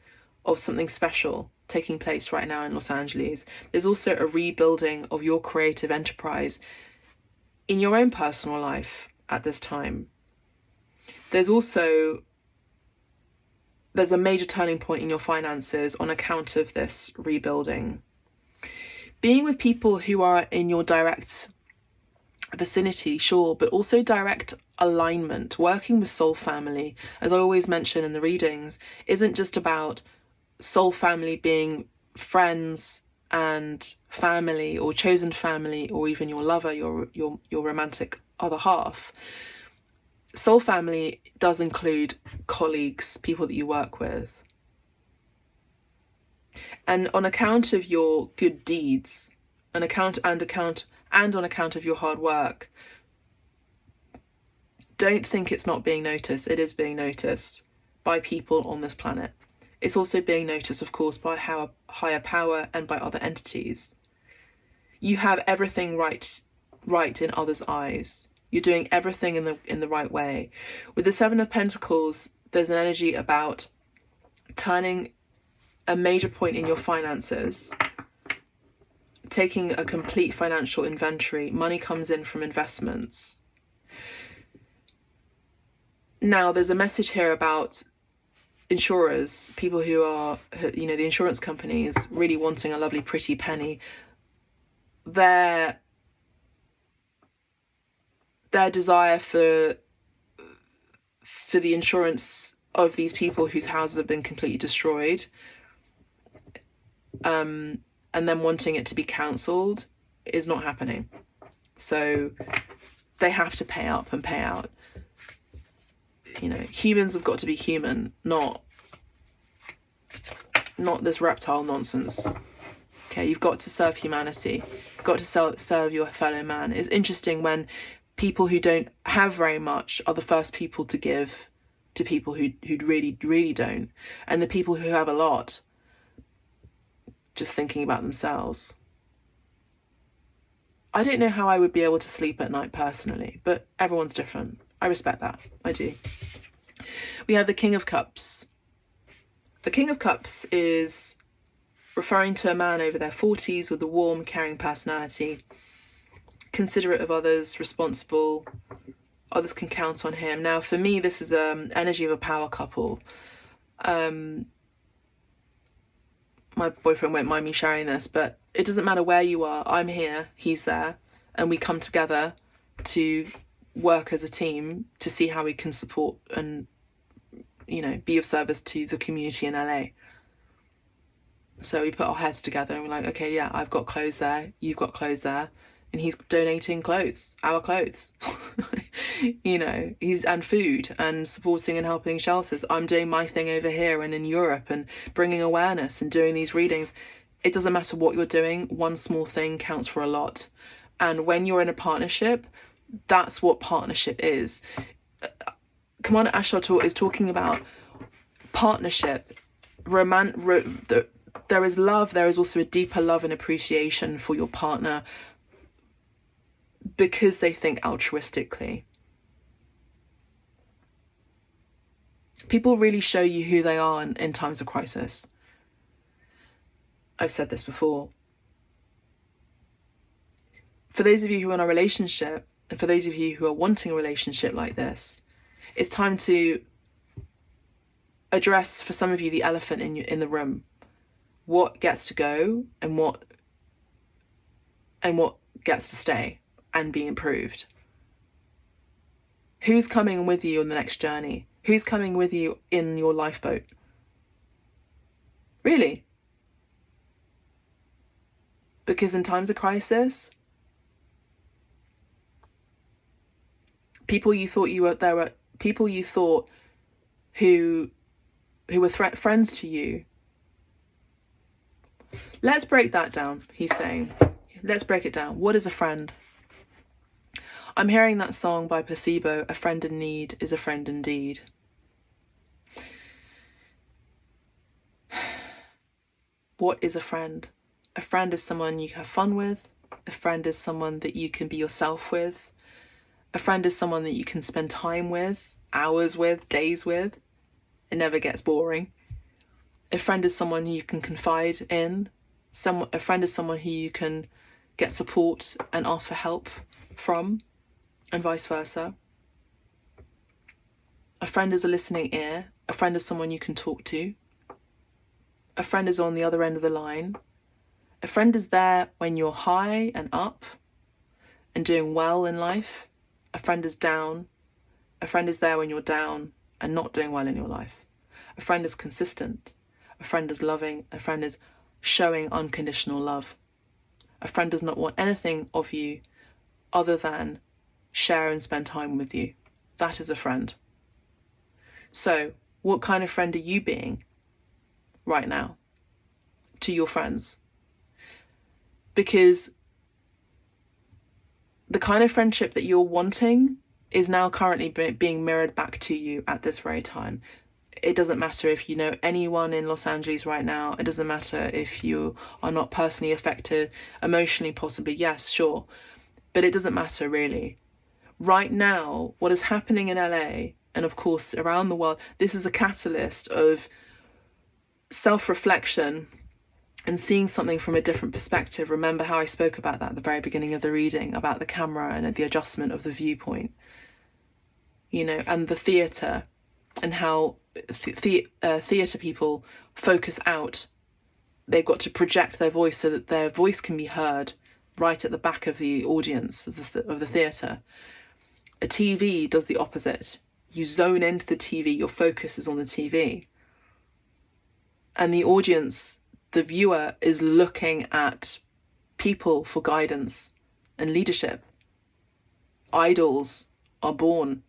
of something special taking place right now in Los Angeles. There's also a rebuilding of your creative enterprise in your own personal life at this time. There's a major turning point in your finances on account of this rebuilding. Being with people who are in your direct vicinity, sure, but also direct alignment. Working with soul family, as I always mention in the readings, isn't just about soul family being friends and family or chosen family or even your lover, your romantic other half. Soul family does include colleagues, people that you work with. And on account of your good deeds, on account of your hard work, don't think it's not being noticed. It is being noticed by people on this planet. It's also being noticed, of course, by higher power and by other entities. You have everything right in others' eyes. You're doing everything in the right way. With the Seven of Pentacles, there's an energy about turning a major point in your finances, taking a complete financial inventory. Money comes in from investments. Now, there's a message here about insurers, people who are, you know, the insurance companies really wanting a lovely, pretty penny. Their desire for the insurance of these people whose houses have been completely destroyed, and then wanting it to be cancelled, is not happening. So they have to pay up and pay out. You know, humans have got to be human, not this reptile nonsense. Okay, you've got to serve humanity. You've got to serve your fellow man. It's interesting when people who don't have very much are the first people to give to people who really, really don't. And the people who have a lot, just thinking about themselves. I don't know how I would be able to sleep at night personally, but everyone's different. I respect that. I do. We have the King of Cups. The King of Cups is referring to a man over their 40s with a warm, caring personality, considerate of others, responsible. Others can count on him. Now, for me, this is energy of a power couple. My boyfriend won't mind me sharing this, but it doesn't matter where you are. I'm here, he's there, and we come together to work as a team to see how we can support and, you know, be of service to the community in LA. So we put our heads together and we're like, okay, yeah, I've got clothes there, you've got clothes there, and he's donating clothes, our clothes. You know, and food and supporting and helping shelters. I'm doing my thing over here and in Europe and bringing awareness and doing these readings. It doesn't matter what you're doing, one small thing counts for a lot. And when you're in a partnership, that's what partnership is. Commander Ashtar is talking about partnership. There is love, there is also a deeper love and appreciation for your partner because they think altruistically. People really show you who they are in times of crisis. I've said this before. For those of you who are in a relationship, and for those of you who are wanting a relationship like this, it's time to address, for some of you, the elephant in the room. What gets to go and what gets to stay and be improved. Who's coming with you on the next journey? Who's coming with you in your lifeboat? Really? Because in times of crisis, people you thought who were friends to you. Let's break that down, he's saying. Let's break it down. What is a friend? I'm hearing that song by Placebo, A Friend in Need is a Friend Indeed. What is a friend? A friend is someone you have fun with. A friend is someone that you can be yourself with. A friend is someone that you can spend time with, hours with, days with. It never gets boring. A friend is someone who you can confide in. A friend is someone who you can get support and ask for help from, and vice versa. A friend is a listening ear. A friend is someone you can talk to. A friend is on the other end of the line. A friend is there when you're high and up and doing well in life. A friend is down. A friend is there when you're down and not doing well in your life. A friend is consistent. A friend is loving. A friend is showing unconditional love. A friend does not want anything of you other than share and spend time with you. That is a friend. So, what kind of friend are you being right now to your friends? Because the kind of friendship that you're wanting is now currently being mirrored back to you at this very time. It doesn't matter if you know anyone in Los Angeles right now. It doesn't matter if you are not personally affected, emotionally possibly, yes, sure. But it doesn't matter really. Right now, what is happening in LA, and of course around the world, this is a catalyst of self-reflection and seeing something from a different perspective. Remember how I spoke about that at the very beginning of the reading, about the camera and the adjustment of the viewpoint, you know, and the theatre, and how theatre people focus out. They've got to project their voice so that their voice can be heard right at the back of the audience of the theatre. A TV does the opposite. You zone into the TV, your focus is on the TV. And the audience, the viewer, is looking at people for guidance and leadership. Idols are born,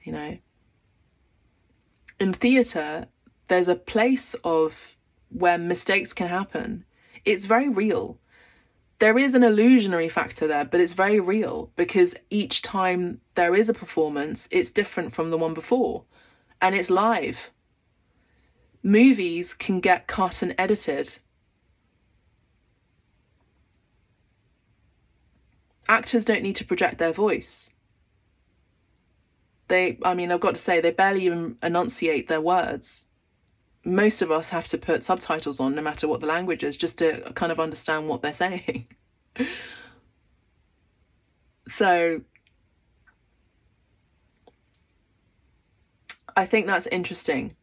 you know. In theatre, there's a place of where mistakes can happen. It's very real. There is an illusionary factor there, but it's very real, because each time there is a performance, it's different from the one before, and it's live. Movies can get cut and edited. Actors don't need to project their voice. I've got to say, they barely even enunciate their words. Most of us have to put subtitles on, no matter what the language is, just to kind of understand what they're saying. So I think that's interesting.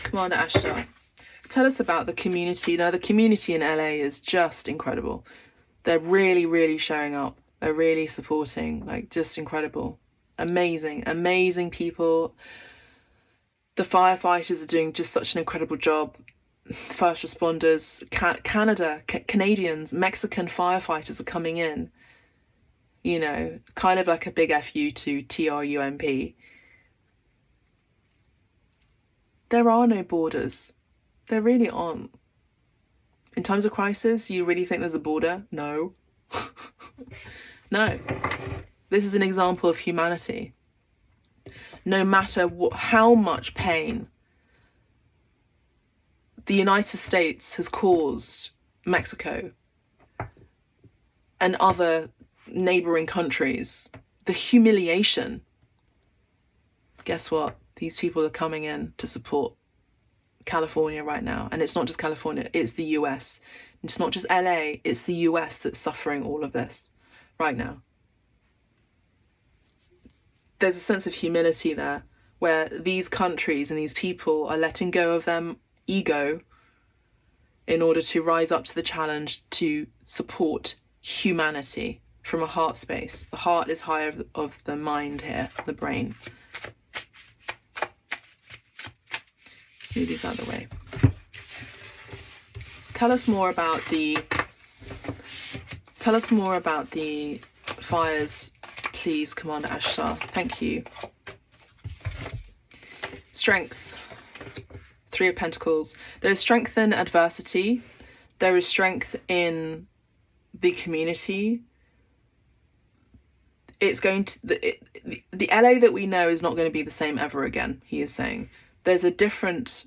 Commander Ashtar, tell us about the community. Now, the community in LA is just incredible. They're really, really showing up. They're really supporting, like, just incredible. Amazing people. The firefighters are doing just such an incredible job. First responders, Canadians, Mexican firefighters are coming in. You know, kind of like a big FU to TRUMP. There are no borders. There really aren't. In times of crisis, you really think there's a border? No. No. This is an example of humanity. No matter how much pain the United States has caused Mexico and other neighboring countries, the humiliation, guess what? These people are coming in to support California right now. And it's not just California, it's the US. It's not just LA, it's the US that's suffering all of this right now. There's a sense of humility there, where these countries and these people are letting go of their ego in order to rise up to the challenge to support humanity from a heart space. The heart is higher of the mind here, the brain. Let's move these out of the way. Tell us more about the fires, please, Commander Ashtar. Thank you. Strength. 3 of Pentacles. There is strength in adversity. There is strength in the community. It's going to... The LA that we know is not going to be the same ever again, he is saying. There's a different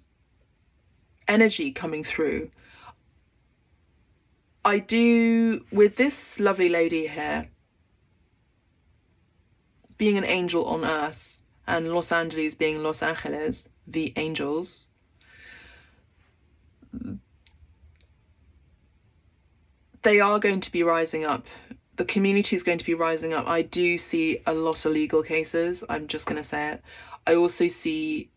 energy coming through. I do, with this lovely lady here, being an angel on earth, and Los Angeles being Los Angeles, the angels, they are going to be rising up. The community is going to be rising up. I do see a lot of legal cases. I'm just going to say it. I also see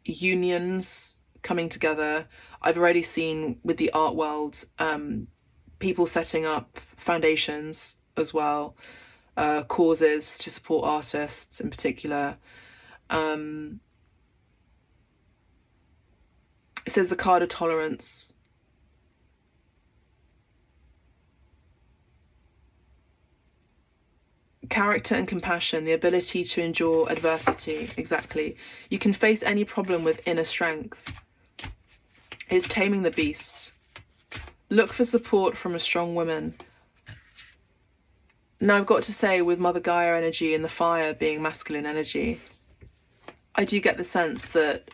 unions coming together. I've already seen with the art world, people setting up foundations as well, causes to support artists in particular. It says the card of tolerance. Character and compassion, the ability to endure adversity. Exactly. You can face any problem with inner strength. It's taming the beast. Look for support from a strong woman. Now, I've got to say, with Mother Gaia energy and the fire being masculine energy, I do get the sense that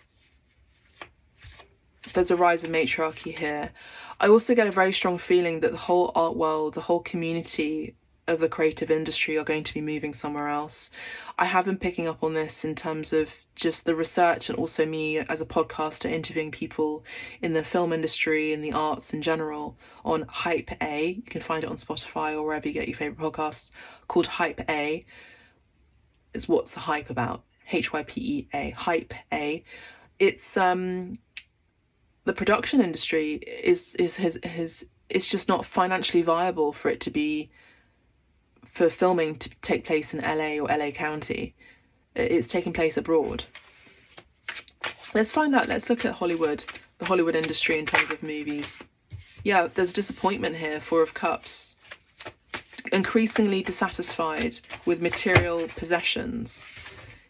there's a rise of matriarchy here. I also get a very strong feeling that the whole art world, the whole community of the creative industry are going to be moving somewhere else. I have been picking up on this in terms of just the research, and also me as a podcaster interviewing people in the film industry and the arts in general on Hype A. You can find it on Spotify or wherever you get your favourite podcasts, called Hype A. Is what's the hype about? HYPEA, Hype A. It's the production industry is it's just not financially viable for it to be, for filming to take place in LA or LA County. It's taking place abroad. Let's find out. Let's look at Hollywood, the Hollywood industry in terms of movies. Yeah, there's disappointment here, Four of Cups. Increasingly dissatisfied with material possessions.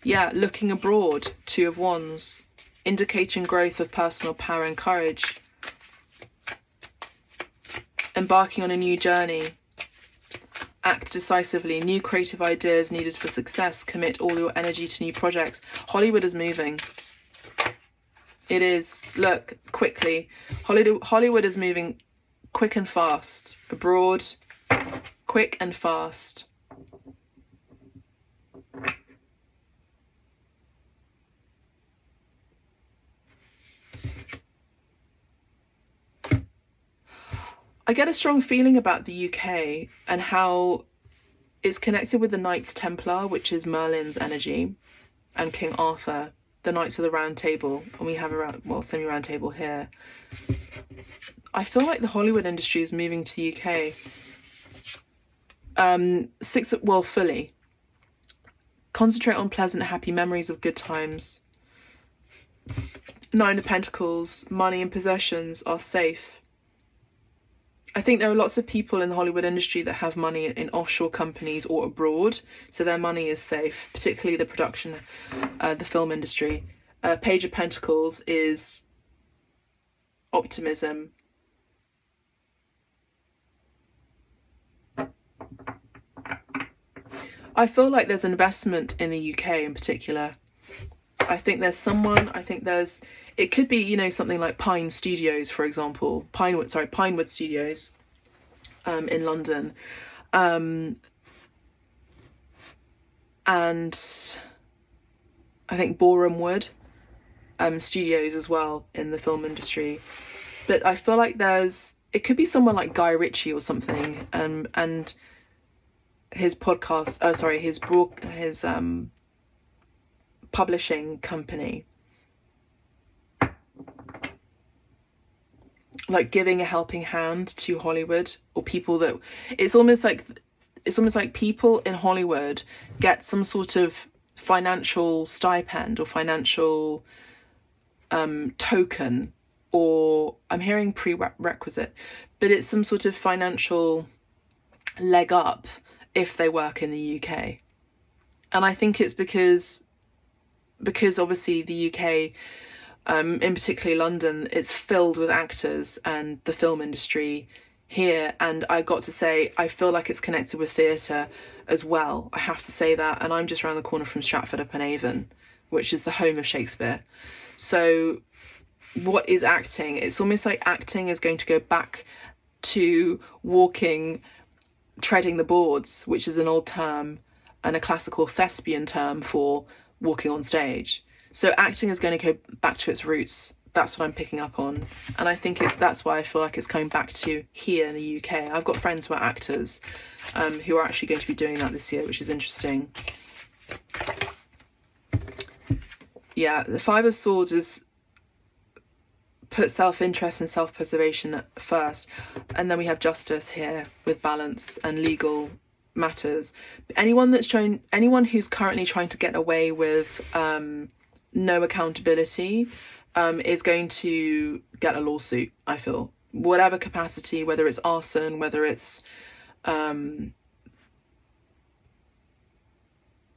Yeah, looking abroad, Two of Wands. Indicating growth of personal power and courage. Embarking on a new journey. Act decisively. New creative ideas needed for success. Commit all your energy to new projects. Hollywood is moving. It is. Look, quickly. Hollywood is moving quick and fast. Abroad, quick and fast. I get a strong feeling about the UK and how it's connected with the Knights Templar, which is Merlin's energy, and King Arthur, the Knights of the Round Table, and we have a semi-round table here. I feel like the Hollywood industry is moving to the UK. Fully. Concentrate on pleasant, happy memories of good times. Nine of Pentacles, money and possessions are safe. I think there are lots of people in the Hollywood industry that have money in offshore companies or abroad, so their money is safe, particularly the production, the film industry. Page of Pentacles is optimism. I feel like there's investment in the UK in particular. I think there's it could be, you know, something like Pine Studios, for example. Pinewood Studios in London. And I think Boreham Wood Studios as well in the film industry. But I feel like it could be someone like Guy Ritchie or something, and his podcast, his publishing company, like giving a helping hand to Hollywood, or people that it's almost like people in Hollywood get some sort of financial stipend or financial token, or I'm hearing prerequisite, but it's some sort of financial leg up if they work in the UK. And I think it's because obviously the UK, in particularly London, it's filled with actors and the film industry here. And I got to say, I feel like it's connected with theatre as well. I have to say that. And I'm just around the corner from Stratford-upon-Avon, which is the home of Shakespeare. So what is acting? It's almost like acting is going to go back to walking, treading the boards, which is an old term and a classical thespian term for walking on stage. So acting is going to go back to its roots. That's what I'm picking up on. And I think that's why I feel like it's coming back to here in the UK. I've got friends who are actors who are actually going to be doing that this year, which is interesting. Yeah, the Five of Swords is put self-interest and self-preservation at first, and then we have justice here with balance and legal matters. Anyone who's currently trying to get away with no accountability is going to get a lawsuit, I feel. Whatever capacity, whether it's arson, whether it's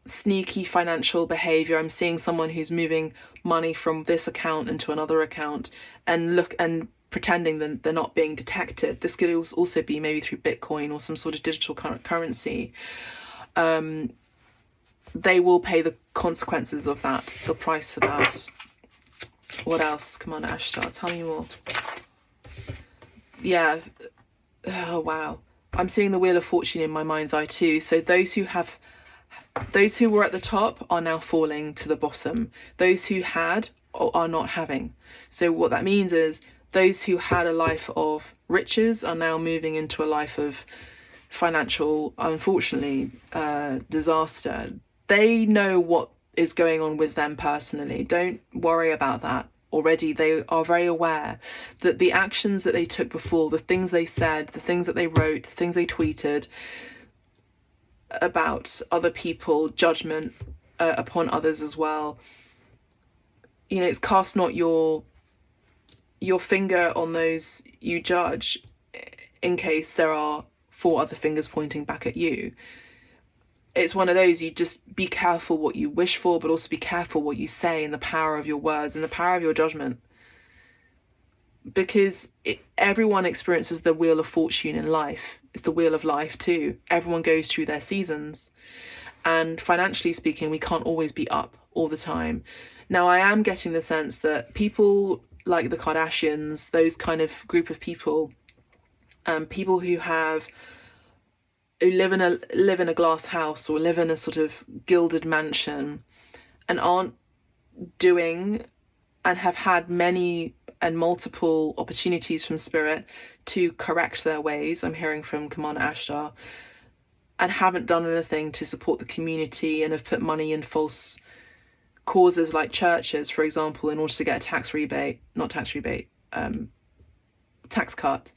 sneaky financial behavior. I'm seeing someone who's moving money from this account into another account and pretending that they're not being detected. This could also be maybe through Bitcoin or some sort of digital currency. They will pay the consequences of that, the price for that. What else? Come on, Ashtar, tell me more. Yeah. Oh, wow. I'm seeing the Wheel of Fortune in my mind's eye too. So those who were at the top are now falling to the bottom. Those who had are not having. So what that means is those who had a life of riches are now moving into a life of financial, unfortunately, disaster. They know what is going on with them personally. Don't worry about that. Already they are very aware that the actions that they took before, the things they said, the things that they wrote, the things they tweeted about other people, judgment upon others as well. You know, it's cast not your finger on those you judge, in case there are 4 other fingers pointing back at you. It's one of those, you just be careful what you wish for, but also be careful what you say, and the power of your words and the power of your judgment. Because everyone experiences the Wheel of Fortune in life. It's the wheel of life too. Everyone goes through their seasons. And financially speaking, we can't always be up all the time. Now, I am getting the sense that people like the Kardashians, those kind of group of people, people who live in a glass house or live in a sort of gilded mansion and aren't doing and have had many and multiple opportunities from Spirit to correct their ways, I'm hearing from Commander Ashtar, and haven't done anything to support the community and have put money in false causes like churches, for example, in order to get a tax cut.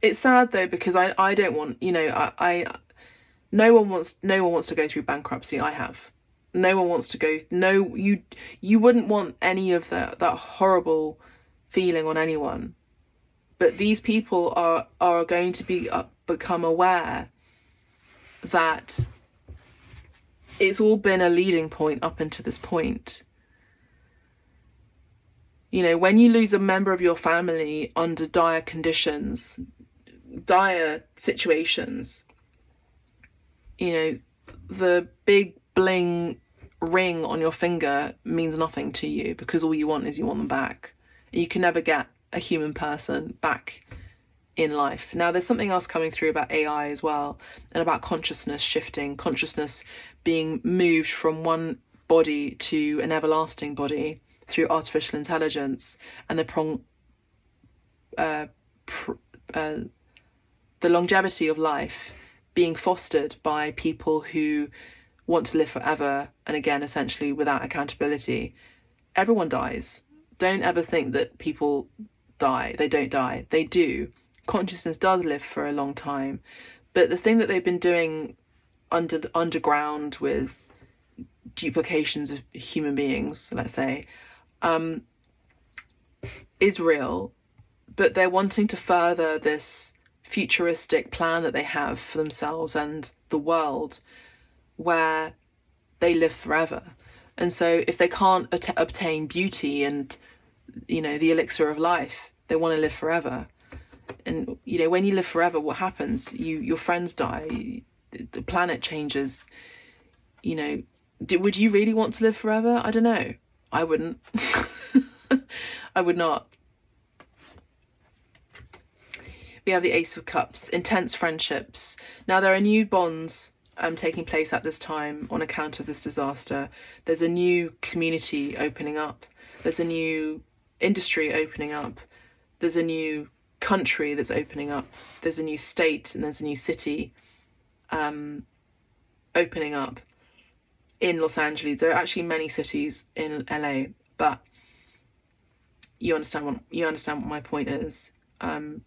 It's sad though, because I don't want, you know, no one wants to go through bankruptcy. I have. No one wants to go. No, you wouldn't want any of that horrible feeling on anyone. But these people are going to become aware that it's all been a leading point up until this point. You know, when you lose a member of your family under dire conditions, dire situations, you know, the big bling ring on your finger means nothing to you, because all you want is you want them back. You can never get a human person back in life. Now, there's something else coming through about AI as well, and about consciousness shifting, consciousness being moved from one body to an everlasting body through artificial intelligence, and the longevity of life being fostered by people who want to live forever, and again, essentially without accountability. Everyone dies. Don't ever think that people die. They don't die. They do. Consciousness does live for a long time. But the thing that they've been doing underground with duplications of human beings, let's say, is real. But they're wanting to further this futuristic plan that they have for themselves and the world, where they live forever. And so if they can't obtain beauty and, you know, the elixir of life, they want to live forever. And, you know, when you live forever, what happens? Your friends die, the planet changes, you know, Would you really want to live forever? I don't know. I wouldn't. I would not. We have the Ace of Cups, intense friendships. Now there are new bonds taking place at this time on account of this disaster. There's a new community opening up. There's a new industry opening up. There's a new country that's opening up. There's a new state and there's a new city opening up in Los Angeles. There are actually many cities in LA, but you understand what my point is.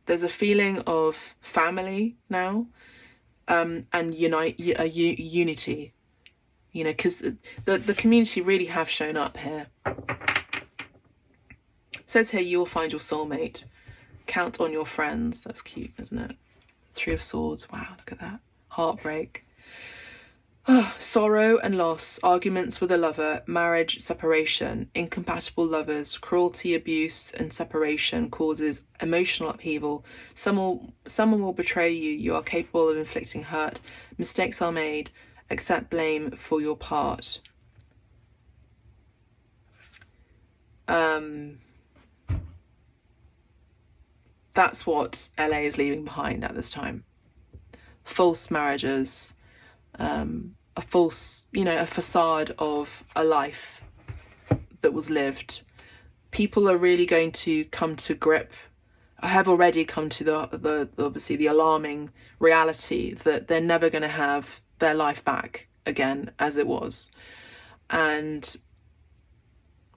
There's a feeling of family now, and unity, you know, because the community really have shown up here. It says here, you will find your soulmate. Count on your friends. That's cute, isn't it? 3 of Swords. Wow, look at that. Heartbreak. Sorrow and loss, arguments with a lover, marriage, separation, incompatible lovers, cruelty, abuse and separation causes emotional upheaval. Someone will betray you. You are capable of inflicting hurt. Mistakes are made. Accept blame for your part. That's what LA is leaving behind at this time. False marriages, a false, you know, a facade of a life that was lived. People are really going to come to grip. I have already come to the obviously the alarming reality that they're never going to have their life back again as it was, and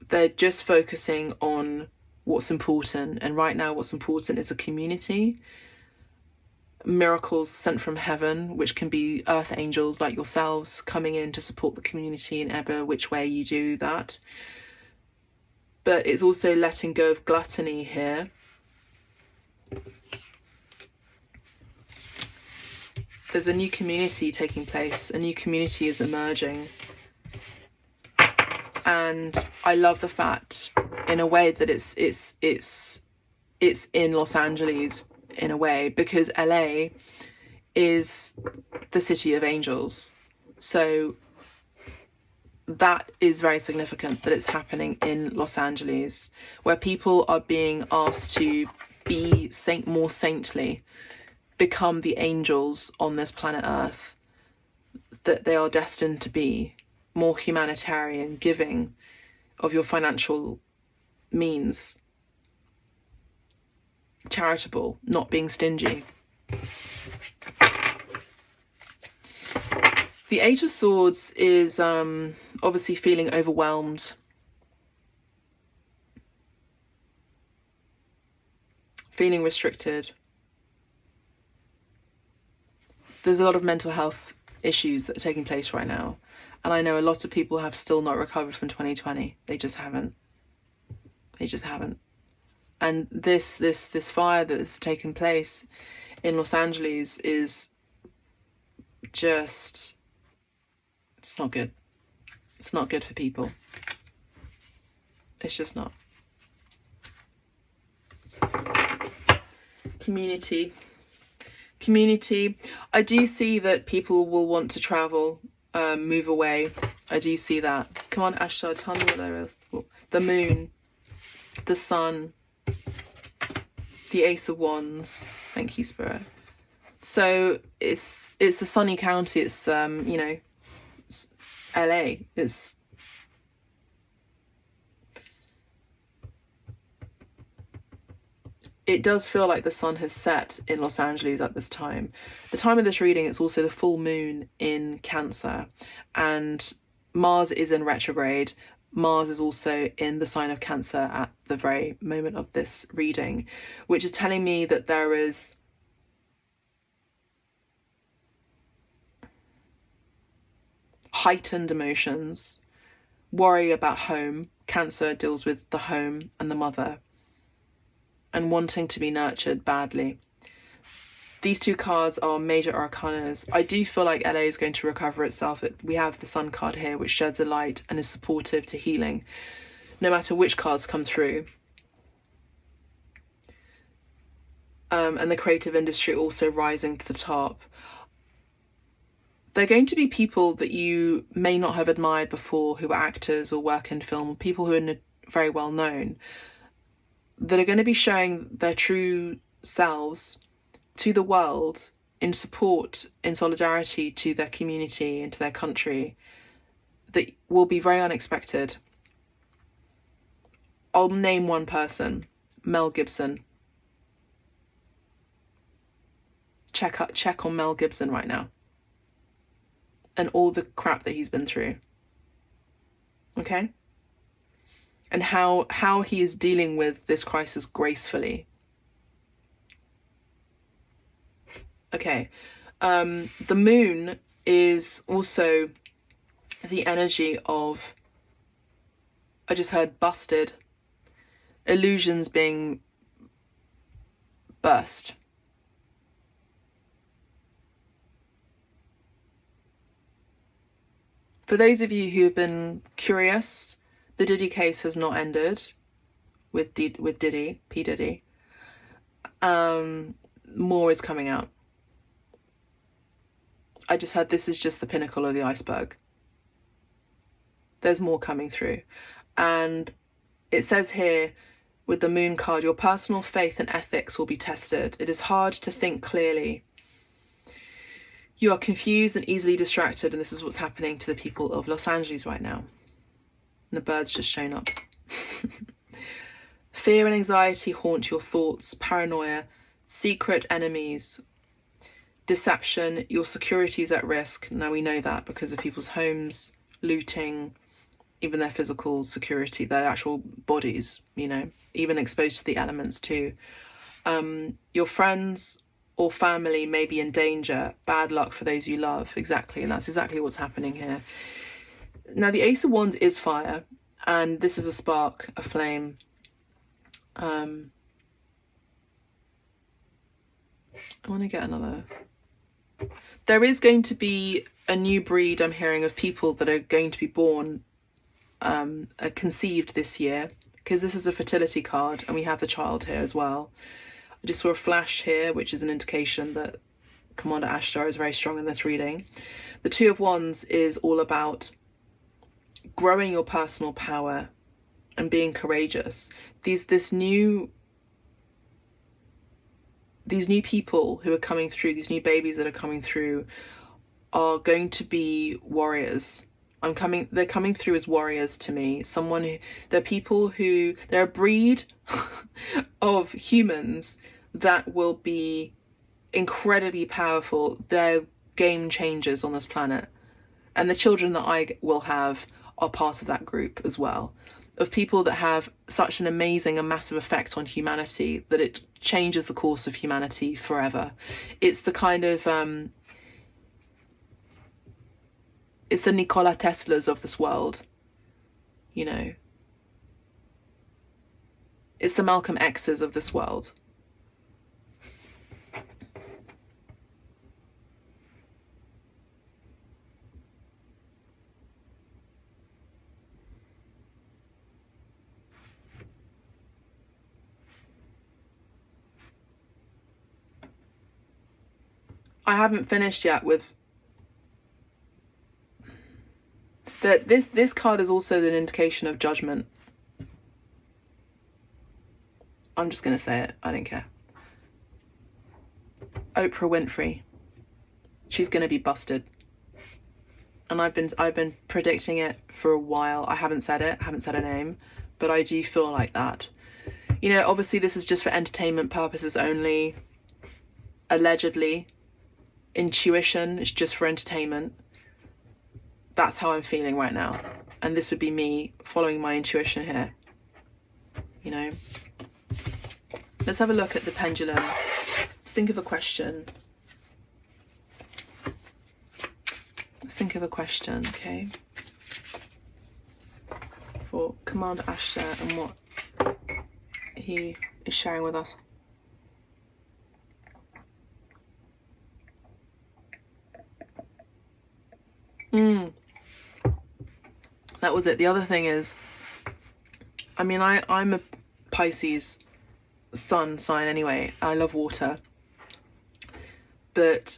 they're just focusing on what's important. And right now what's important is a community, miracles sent from heaven, which can be earth angels like yourselves coming in to support the community in ever which way you do that. But it's also letting go of gluttony here. There's a new community taking place. A new community is emerging. And I love the fact, in a way, that it's in Los Angeles, in a way, because LA is the city of angels. So that is very significant that it's happening in Los Angeles, where people are being asked to be more saintly, become the angels on this planet Earth that they are destined to be, more humanitarian, giving of your financial means, charitable, not being stingy. The 8 of Swords is obviously feeling overwhelmed, feeling restricted. There's a lot of mental health issues that are taking place right now, and I know a lot of people have still not recovered from 2020. They just haven't. And this fire that's taken place in Los Angeles is just, it's not good. It's not good for people. It's just not. Community. I do see that people will want to travel, move away. I do see that. Come on, Ashtar, tell me what there is. The moon, the sun, the Ace of Wands. Thank you, Spirit. So it's the sunny county. It's you know, it's LA. It does feel like the sun has set in Los Angeles at this time. The time of this reading, it's also the full moon in Cancer, and Mars is in retrograde. Mars is also in the sign of Cancer at the very moment of this reading, which is telling me that there is heightened emotions, worry about home. Cancer deals with the home and the mother, and wanting to be nurtured badly. These 2 cards are major arcanas. I do feel like LA is going to recover itself. We have the Sun card here, which sheds a light and is supportive to healing, no matter which cards come through. And the creative industry also rising to the top. they're going to be people that you may not have admired before, who are actors or work in film, people who are very well known, that are going to be showing their true selves to the world in support, in solidarity to their community and to their country, that will be very unexpected. I'll name one person, Mel Gibson. Check on Mel Gibson right now and all the crap that he's been through, okay? And how he is dealing with this crisis gracefully. Okay, the moon is also the energy of, I just heard busted, illusions being burst. For those of you who have been curious, the Diddy case has not ended with Diddy, P. Diddy. More is coming out. I just heard this is just the pinnacle of the iceberg. There's more coming through. And it says here with the moon card, your personal faith and ethics will be tested. It is hard to think clearly. You are confused and easily distracted, and this is what's happening to the people of Los Angeles right now. And the bird's just shown up. Fear and anxiety haunt your thoughts, paranoia, secret enemies, deception, your security is at risk. Now we know that because of people's homes, looting, even their physical security, their actual bodies, you know, even exposed to the elements too. Your friends or family may be in danger, bad luck for those you love. Exactly, and that's exactly what's happening here. Now the Ace of Wands is fire, and this is a spark, a flame. I want to get another. There is going to be a new breed, I'm hearing, of people that are going to be born, conceived this year, because this is a fertility card, and we have the child here as well. I just saw a flash here, which is an indication that Commander Ashtar is very strong in this reading. The Two of Wands is all about growing your personal power and being courageous. These new people who are coming through, these new babies that are coming through, are going to be warriors. They're coming through as warriors to me. They're a breed of humans that will be incredibly powerful. They're game changers on this planet. And the children that I will have are part of that group as well, of people that have such an amazing and massive effect on humanity that it changes the course of humanity forever. It's the kind of, it's the Nikola Teslas of this world, you know. It's the Malcolm X's of this world. I haven't finished yet with that. This card is also an indication of judgment. I'm just gonna say it, I don't care. Oprah Winfrey, she's gonna be busted. And I've been predicting it for a while. I haven't said it, I haven't said her name, but I do feel like that. You know, obviously this is just for entertainment purposes only. Allegedly. Intuition is just for entertainment. That's how I'm feeling right now. And this would be me following my intuition here. You know? Let's have a look at the pendulum. Let's think of a question. Let's think of a question, okay? For Commander Ashtar and what he is sharing with us. That was it. The other thing is, I mean, I'm a Pisces sun sign anyway. I love water. But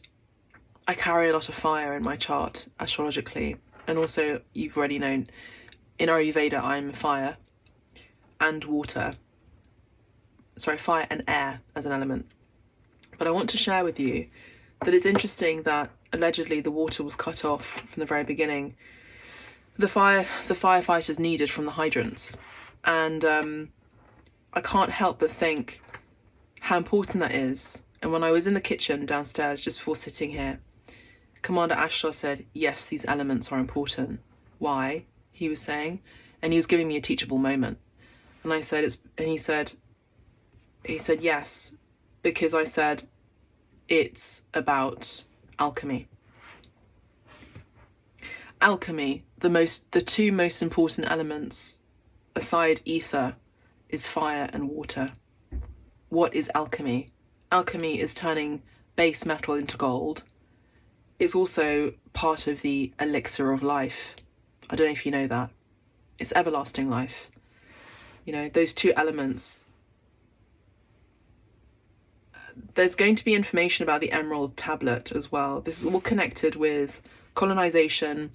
I carry a lot of fire in my chart astrologically, and also you've already known in Ayurveda I'm fire and water. Sorry, fire and air as an element. But I want to share with you that it's interesting that allegedly the water was cut off from the very beginning. The firefighters needed from the hydrants, and I can't help but think how important that is. And when I was in the kitchen downstairs just before sitting here, Commander Ashtar said, yes, these elements are important. Why? He was saying, and he was giving me a teachable moment. And I said, he said, yes, because I said, it's about alchemy. Alchemy, the two most important elements aside ether is fire and water. What is alchemy? Alchemy is turning base metal into gold. It's also part of the elixir of life. I don't know if you know that. It's everlasting life. You know, those two elements. There's going to be information about the Emerald Tablet as well. This is all connected with colonization.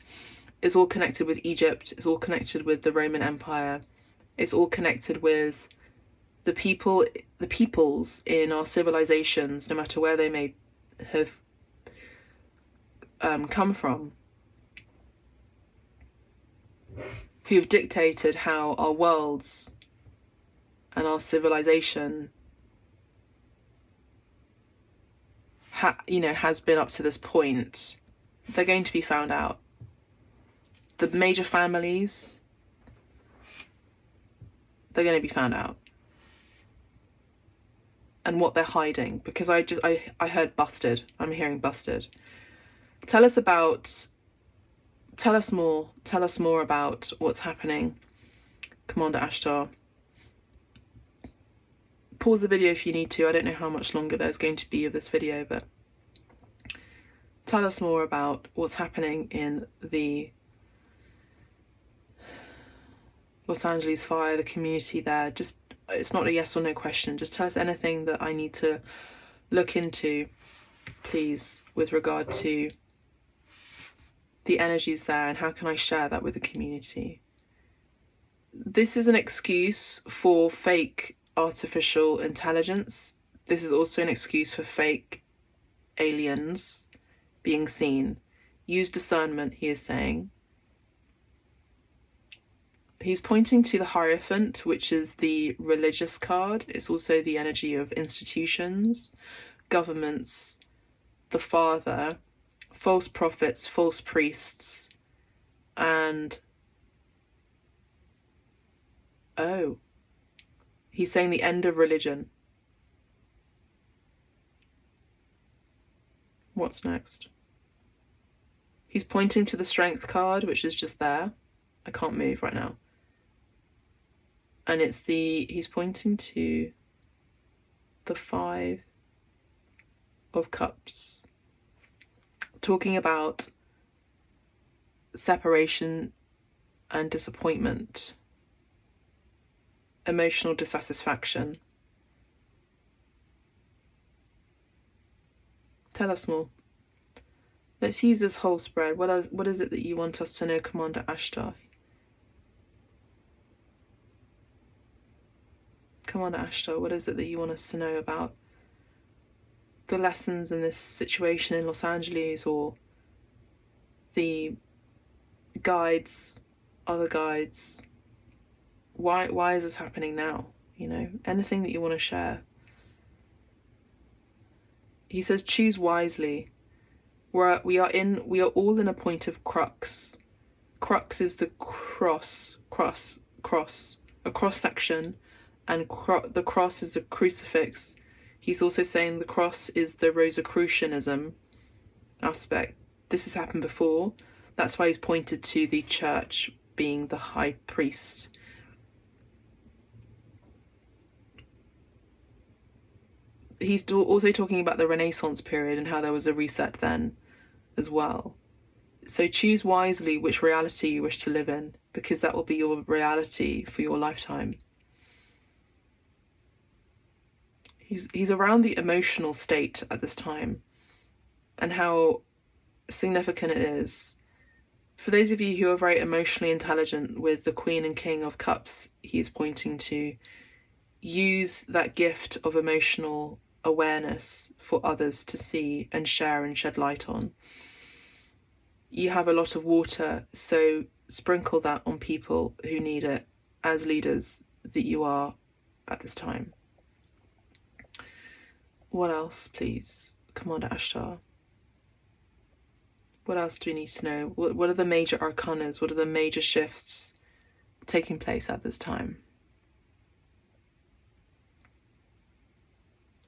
It's all connected with Egypt. It's all connected with the Roman Empire. It's all connected with the peoples in our civilizations, no matter where they may have come from, who've dictated how our worlds and our civilization has been up to this point. They're going to be found out. The major families, they're going to be found out. And what they're hiding, because I heard busted. I'm hearing busted. Tell us more about what's happening, Commander Ashtar. Pause the video if you need to. I don't know how much longer there's going to be of this video, but tell us more about what's happening in the Los Angeles fire, the community there. Just, it's not a yes or no question. Just tell us anything that I need to look into, please, with regard to the energies there, and how can I share that with the community. This is an excuse for fake artificial intelligence. This is also an excuse for fake aliens being seen. Use discernment, he is saying. He's pointing to the Hierophant, which is the religious card. It's also the energy of institutions, governments, the Father, false prophets, false priests, and he's saying the end of religion. What's next? He's pointing to the Strength card, which is just there. I can't move right now. And he's pointing to the Five of Cups, talking about separation and disappointment, emotional dissatisfaction. Tell us more. Let's use this whole spread. What is it that you want us to know, Commander Ashtar? Commander Ashtar, what is it that you want us to know about the lessons in this situation in Los Angeles, or the guides, other guides? Why is this happening now? You know, anything that you want to share. He says, choose wisely. We are all in a point of crux. Crux is the cross, a cross section, and the cross is a crucifix. He's also saying the cross is the Rosicrucianism aspect. This has happened before. That's why he's pointed to the church being the high priest. He's also talking about the Renaissance period and how there was a reset then as well. So choose wisely which reality you wish to live in, because that will be your reality for your lifetime. He's around the emotional state at this time, and how significant it is. For those of you who are very emotionally intelligent, with the Queen and King of Cups, he's pointing to, use that gift of emotional awareness for others to see and share and shed light on. You have a lot of water, so sprinkle that on people who need it as leaders that you are at this time. What else, please, Commander Ashtar? What else do we need to know? What are the major arcanas? What are the major shifts taking place at this time?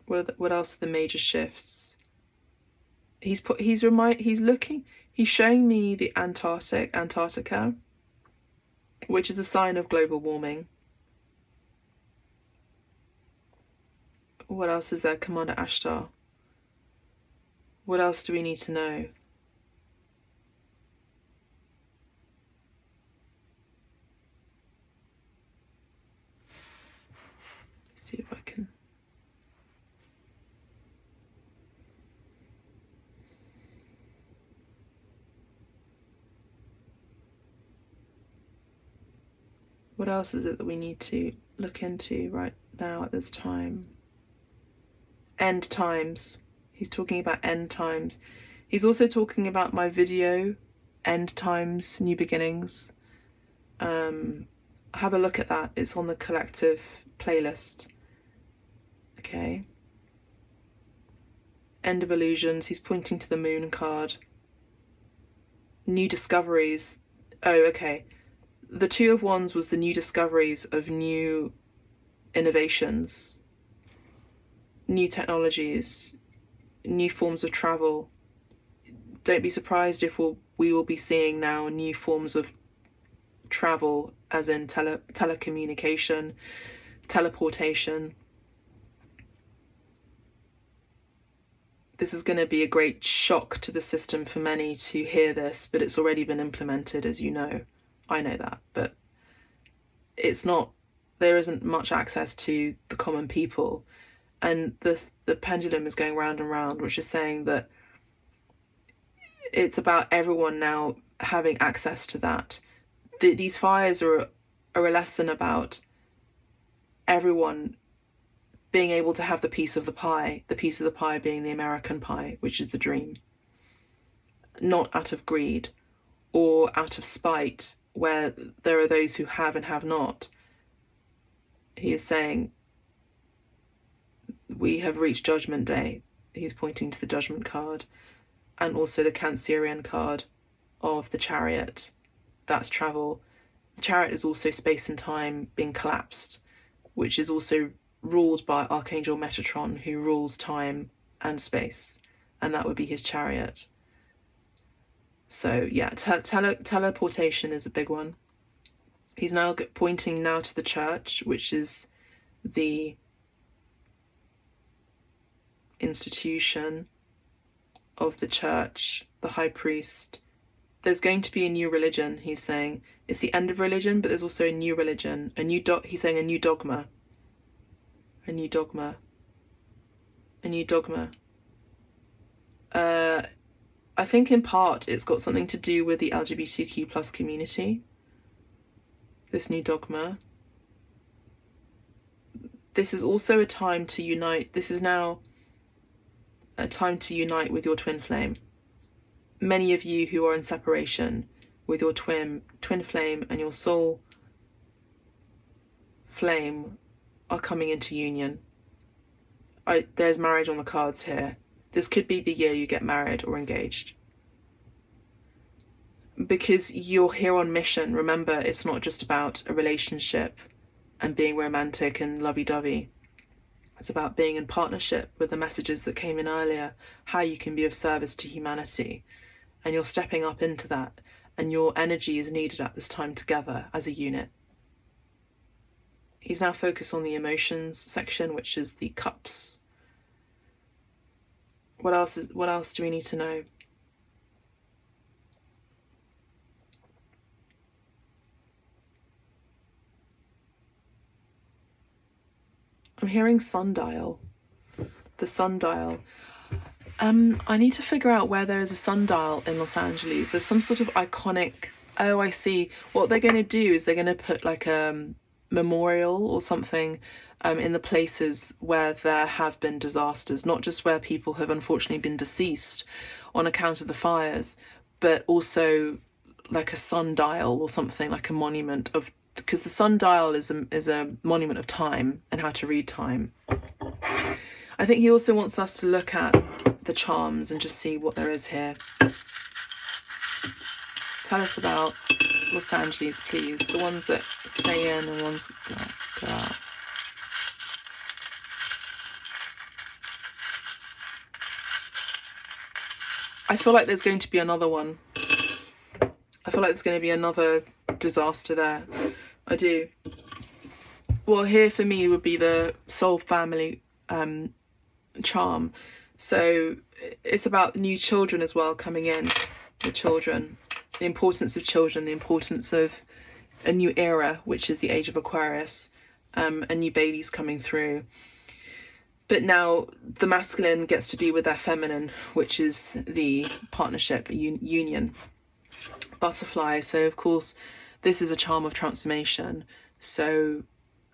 What else are the major shifts? He's showing me the Antarctica, which is a sign of global warming. What else is there, Commander Ashtar? What else do we need to know? Let's see if I can. What else is it that we need to look into right now at this time? End times. He's talking about end times. He's also talking about my video, End Times, New Beginnings. Have a look at that. It's on the collective playlist. Okay. End of Illusions. He's pointing to the Moon card. New discoveries. Oh, okay. The Two of Wands was the new discoveries of new innovations, new technologies, new forms of travel. Don't be surprised if we will be seeing now new forms of travel, as in telecommunication, teleportation. This is going to be a great shock to the system for many to hear this, but it's already been implemented, as you know. I know that, but there isn't much access to the common people, and the pendulum is going round and round, which is saying that it's about everyone now having access to that. These fires are a lesson about everyone being able to have the piece of the pie being the American pie, which is the dream, not out of greed or out of spite, where there are those who have and have not. He is saying we have reached Judgment Day. He's pointing to the Judgment card, and also the Cancerian card of the Chariot. That's travel. The Chariot is also space and time being collapsed, which is also ruled by Archangel Metatron, who rules time and space, and that would be his chariot. So yeah, teleportation is a big one. He's now pointing now to the church, which is the institution of the church, the high priest. There's going to be a new religion, he's saying. It's the end of religion, but there's also a new religion, he's saying a new dogma. A new dogma. A new dogma. I think in part it's got something to do with the LGBTQ plus community. This new dogma. This is also a time to unite. This is now a time to unite with your twin flame. Many of you who are in separation with your twin flame and your soul flame are coming into union. There's marriage on the cards here. This could be the year you get married or engaged. Because you're here on mission. Remember, it's not just about a relationship and being romantic and lovey-dovey. It's about being in partnership with the messages that came in earlier, how you can be of service to humanity. And you're stepping up into that, and your energy is needed at this time together as a unit. He's now focused on the emotions section, which is the cups. What else do we need to know? I'm hearing sundial. The sundial. I need to figure out where there is a sundial in Los Angeles. There's some sort of iconic... Oh, I see. What they're going to do is they're going to put like a memorial or something in the places where there have been disasters, not just where people have unfortunately been deceased on account of the fires, but also like a sundial or something, like a monument of... Because the sundial is a monument of time and how to read time. I think he also wants us to look at the charms and just see what there is here. Tell us about Los Angeles, please. The ones that stay in and the ones that go out. I feel like there's going to be another one. I feel like there's going to be another disaster there. I do. Well, here for me would be the soul family charm. So it's about new children as well coming in. The children, the importance of children, the importance of a new era, which is the age of Aquarius, and new babies coming through. But now the masculine gets to be with their feminine, which is the partnership, union, butterfly. So of course this is a charm of transformation. So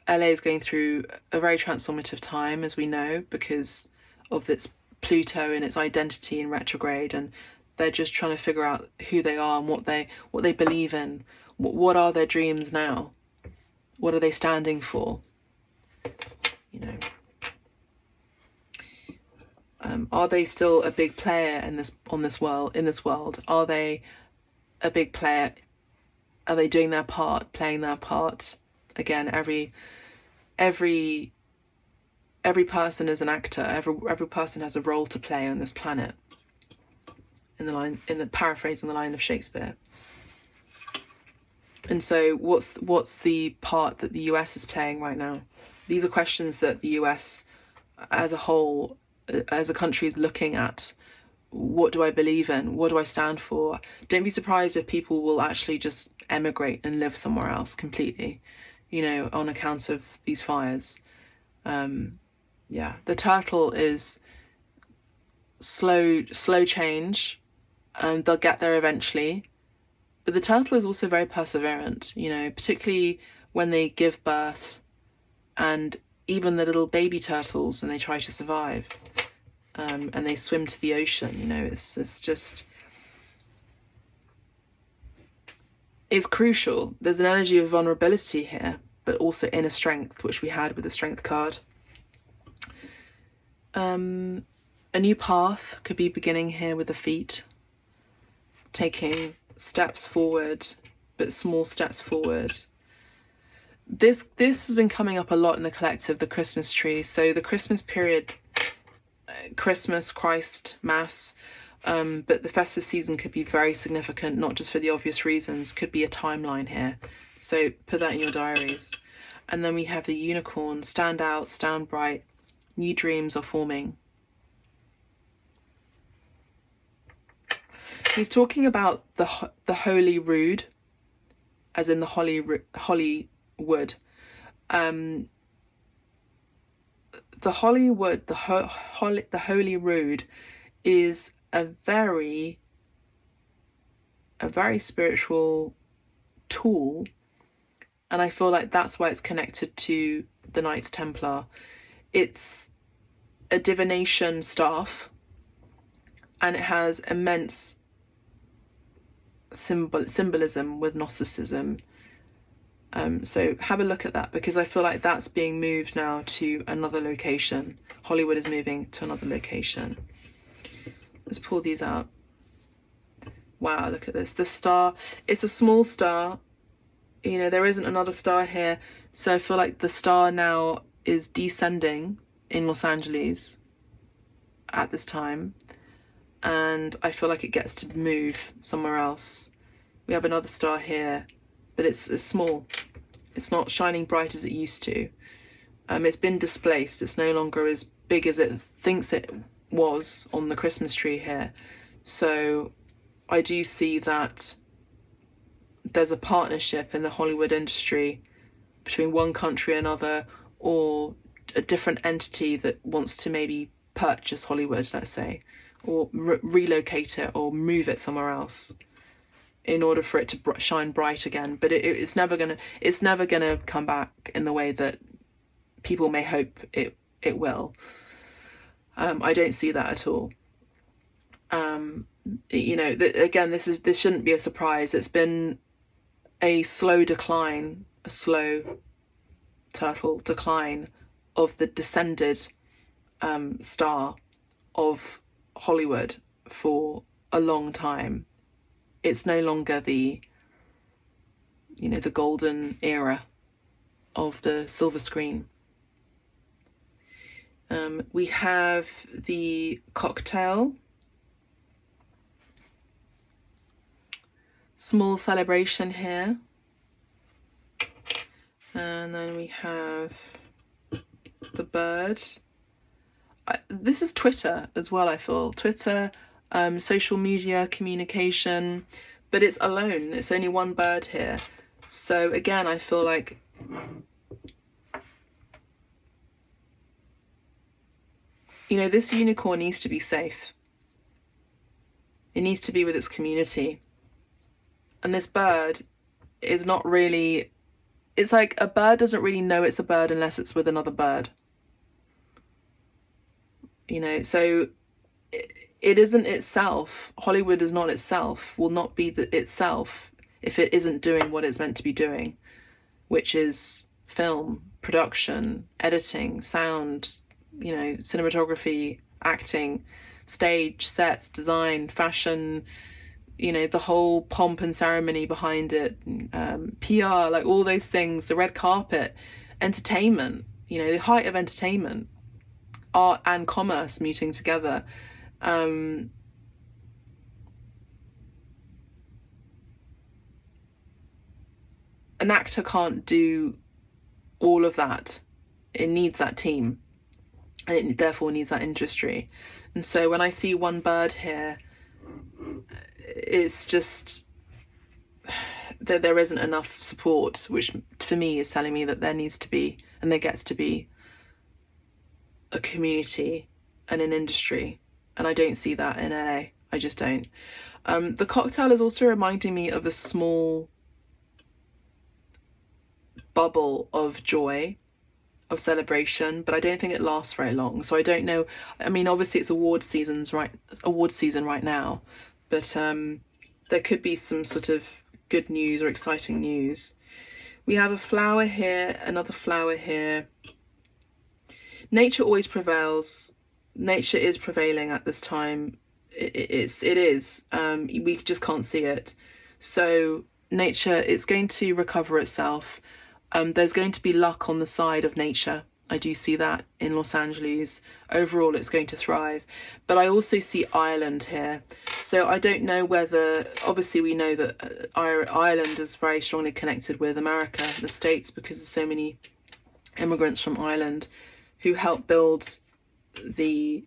LA is going through a very transformative time, as we know, because of its Pluto and its identity in retrograde, and they're just trying to figure out who they are and what they believe in. What are their dreams now? What are they standing for? You know, are they still a big player in this world? Are they a big player? Are they doing their part, playing their part? Again, every person is an actor. Every person has a role to play on this planet. In the paraphrasing the line of Shakespeare. And so what's the part that the US is playing right now? These are questions that the US as a whole, as a country, is looking at. What do I believe in? What do I stand for? Don't be surprised if people will actually just emigrate and live somewhere else completely, you know, on account of these fires. Yeah, the turtle is slow change, and they'll get there eventually. But the turtle is also very perseverant, you know, particularly when they give birth, and even the little baby turtles, and they try to survive, and they swim to the ocean. You know, it's just, it's crucial. There's an energy of vulnerability here, but also inner strength, which we had with the strength card. A new path could be beginning here with the feet, taking steps forward, but small steps forward. This has been coming up a lot in the collective, the Christmas tree. So the Christmas period, Christmas, Christ, Mass, but the festive season could be very significant, not just for the obvious reasons. Could be a timeline here. So put that in your diaries. And then we have the unicorn, stand out, stand bright, new dreams are forming. He's talking about the holy rood, as in the hollywood. The Hollywood, the holy rood, is a very spiritual tool, and I feel like that's why it's connected to the Knights Templar. It's a divination staff, and it has immense symbolism with Gnosticism. So have a look at that, because I feel like that's being moved now to another location. Hollywood is moving to another location. Let's pull these out. Wow, look at this. The star, it's a small star. You know, there isn't another star here. So I feel like the star now is descending in Los Angeles at this time. And I feel like it gets to move somewhere else. We have another star here, but it's small. It's not shining bright as it used to. It's been displaced. It's no longer as big as it thinks it was on the Christmas tree here. So I do see that there's a partnership in the Hollywood industry between one country and another, or a different entity that wants to maybe purchase Hollywood, let's say, or relocate it or move it somewhere else in order for it to shine bright again. But it's never gonna come back in the way that people may hope it will. I don't see that at all. You know, again, this shouldn't be a surprise. It's been a slow decline, a slow turtle decline of the descended star of Hollywood for a long time. It's no longer the, you know, the golden era of the silver screen. We have the cocktail, small celebration here, and then we have the bird. This is Twitter as well, I feel. Twitter, social media, communication, but it's alone. It's only one bird here. So again, I feel like you know, this unicorn needs to be safe. It needs to be with its community. And this bird is not really, it's like a bird doesn't really know it's a bird unless it's with another bird. You know, so it isn't itself. Hollywood is not itself, will not be itself if it isn't doing what it's meant to be doing, which is film, production, editing, sound, you know, cinematography, acting, stage, sets, design, fashion, you know, the whole pomp and ceremony behind it, PR, like all those things, the red carpet, entertainment, you know, the height of entertainment, art and commerce meeting together. An actor can't do all of that. It needs that team, and it therefore needs that industry. And so when I see one bird here, it's just that there isn't enough support, which for me is telling me that there needs to be, and there gets to be, a community and an industry. And I don't see that in LA. I just don't. The cocktail is also reminding me of a small bubble of joy, of celebration, but I don't think it lasts very long. So I don't know. I mean, obviously it's award season right now, but there could be some sort of good news or exciting news. We have a flower here, another flower here. Nature always prevails. Nature is prevailing at this time. It is. We just can't see it. So nature, it's going to recover itself. There's going to be luck on the side of nature. I do see that in Los Angeles. Overall, it's going to thrive. But I also see Ireland here. So I don't know whether, obviously we know that Ireland is very strongly connected with America, the States, because there's so many immigrants from Ireland who helped build the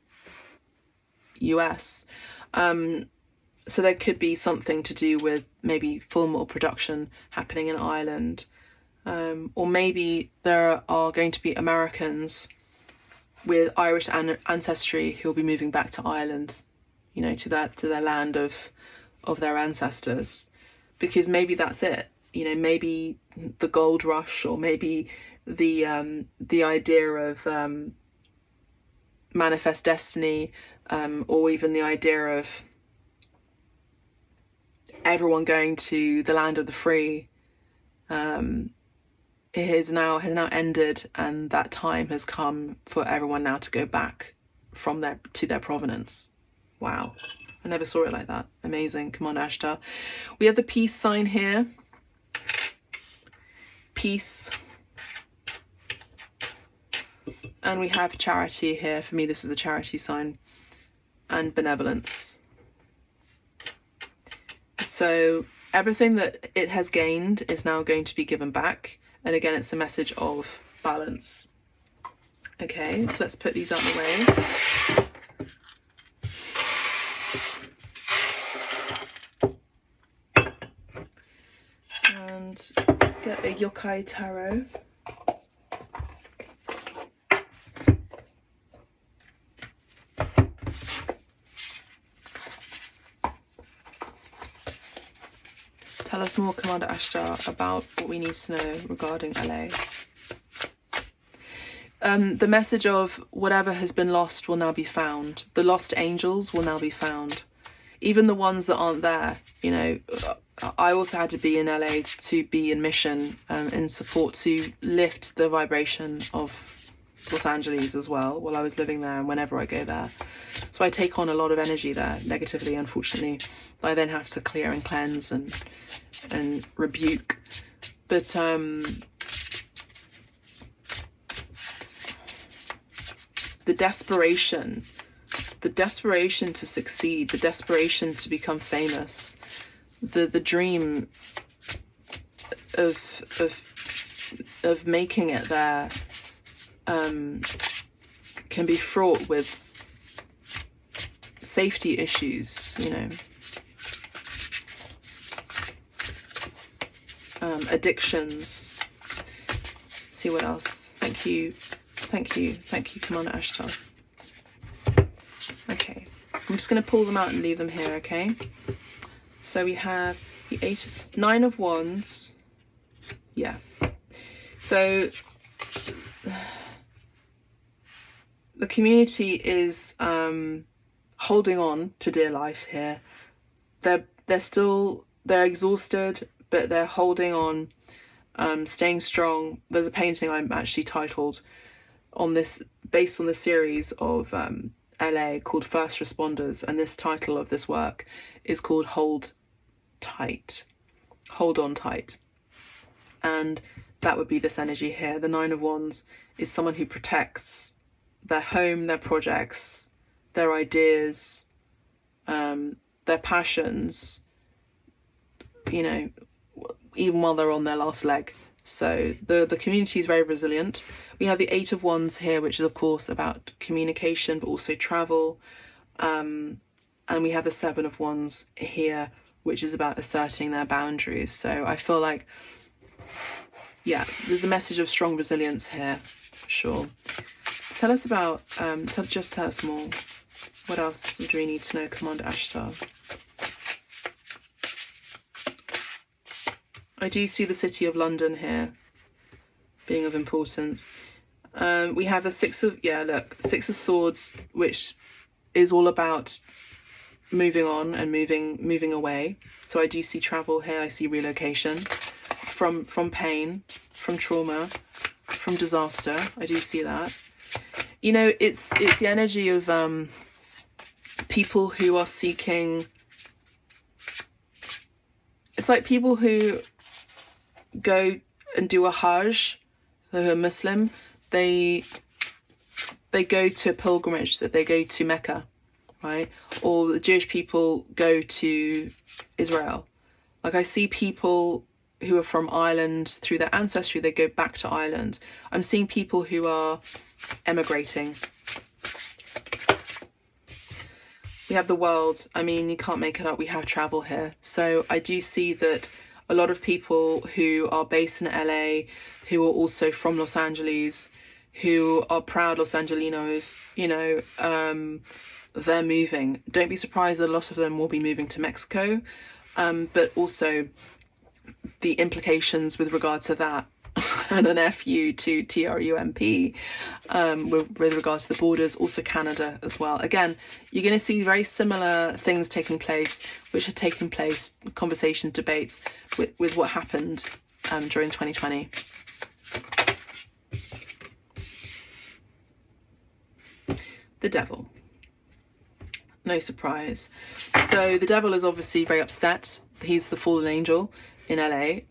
US. So there could be something to do with maybe film or production happening in Ireland. Or maybe there are going to be Americans with Irish ancestry who will be moving back to Ireland, you know, to their land of their ancestors, because maybe that's it. You know, maybe the gold rush, or maybe the idea of manifest destiny, or even the idea of everyone going to the land of the free, it has now ended, and that time has come for everyone now to go back to their provenance. Wow, I never saw it like that. Amazing. Come on, Ashtar. We have the peace sign here. Peace. And we have charity here. For me, this is a charity sign. And benevolence. So everything that it has gained is now going to be given back. And again, it's a message of balance. Okay, so let's put these out of the way. And let's get a yokai tarot. Tell us more, Commander Ashtar, about what we need to know regarding LA. The message of whatever has been lost will now be found. The lost angels will now be found. Even the ones that aren't there, you know. I also had to be in LA to be in mission in support to lift the vibration of Los Angeles as well while I was living there and whenever I go there. So I take on a lot of energy there, negatively, unfortunately. I then have to clear and cleanse and rebuke. But the desperation to succeed, the desperation to become famous, the dream of making it there can be fraught with safety issues, you know, addictions. Let's see what else. Thank you, Commander Ashtar. Okay, I'm just going to pull them out and leave them here, okay? So we have the 9 of Wands. Yeah. So the community is holding on to dear life here. They're exhausted, but they're holding on, staying strong. There's a painting I'm actually titled on this, based on the series of LA, called First Responders, and this title of this work is called Hold Tight. Hold on tight. And that would be this energy here. The 9 of Wands is someone who protects their home, their projects, their ideas, their passions, you know, even while they're on their last leg. So the community is very resilient. We have the 8 of Wands here, which is of course about communication, but also travel. And we have the 7 of Wands here, which is about asserting their boundaries. So I feel like, yeah, there's a message of strong resilience here, for sure. Tell us about, just tell us more. What else do we need to know, Commander Ashtar? I do see the City of London here being of importance. We have the 6 of, yeah, look, 6 of Swords, which is all about moving on and moving away. So I do see travel here. I see relocation from pain, from trauma, from disaster. I do see that. You know, it's the energy of people who are seeking. It's like people who go and do a Hajj, who are Muslim. They go to a pilgrimage, that they go to Mecca, right? Or the Jewish people go to Israel. Like, I see people who are from Ireland, through their ancestry, they go back to Ireland. I'm seeing people who are emigrating. We have the world. I mean, you can't make it up. We have travel here. So I do see that a lot of people who are based in LA, who are also from Los Angeles, who are proud Los Angelinos, you know, they're moving. Don't be surprised that a lot of them will be moving to Mexico, but also the implications with regard to that, and an FU to TRUMP, with regard to the borders, also Canada as well. Again, you're going to see very similar things taking place, which had taken place, conversations, debates, with what happened during 2020. The Devil. No surprise. So the Devil is obviously very upset. He's the fallen angel in LA.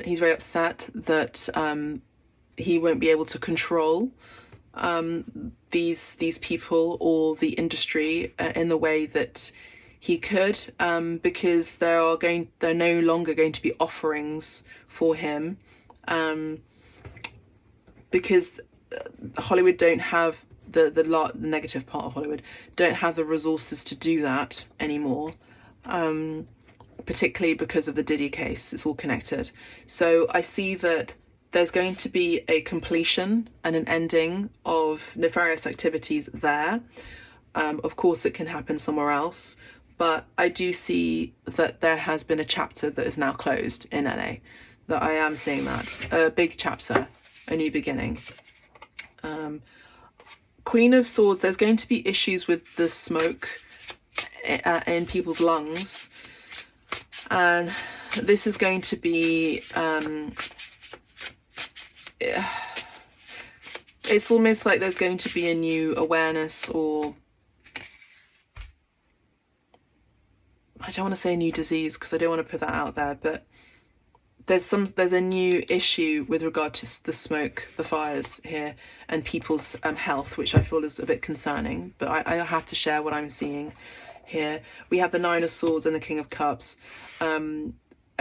He's very upset that he won't be able to control these people or the industry in the way that he could, because there are no longer going to be offerings for him, because Hollywood don't have the negative part of Hollywood don't have the resources to do that anymore, particularly because of the Diddy case. It's all connected. So I see that there's going to be a completion and an ending of nefarious activities there. Of course, it can happen somewhere else, but I do see that there has been a chapter that is now closed in LA, that I am seeing that. A big chapter, a new beginning. Queen of Swords, there's going to be issues with the smoke in people's lungs, and this is going to be it's almost like there's going to be a new awareness, or I don't want to say a new disease because I don't want to put that out there, but there's a new issue with regard to the smoke, the fires here, and people's health, which I feel is a bit concerning, but I have to share what I'm seeing here. We have the Nine of Swords and the King of Cups. A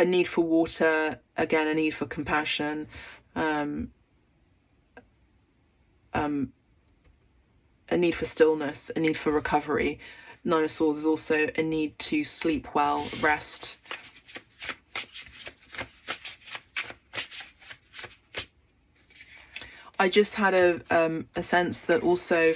need for water, again, a need for compassion, a need for stillness, a need for recovery. Nine of Swords is also a need to sleep well, rest. I just had a sense that also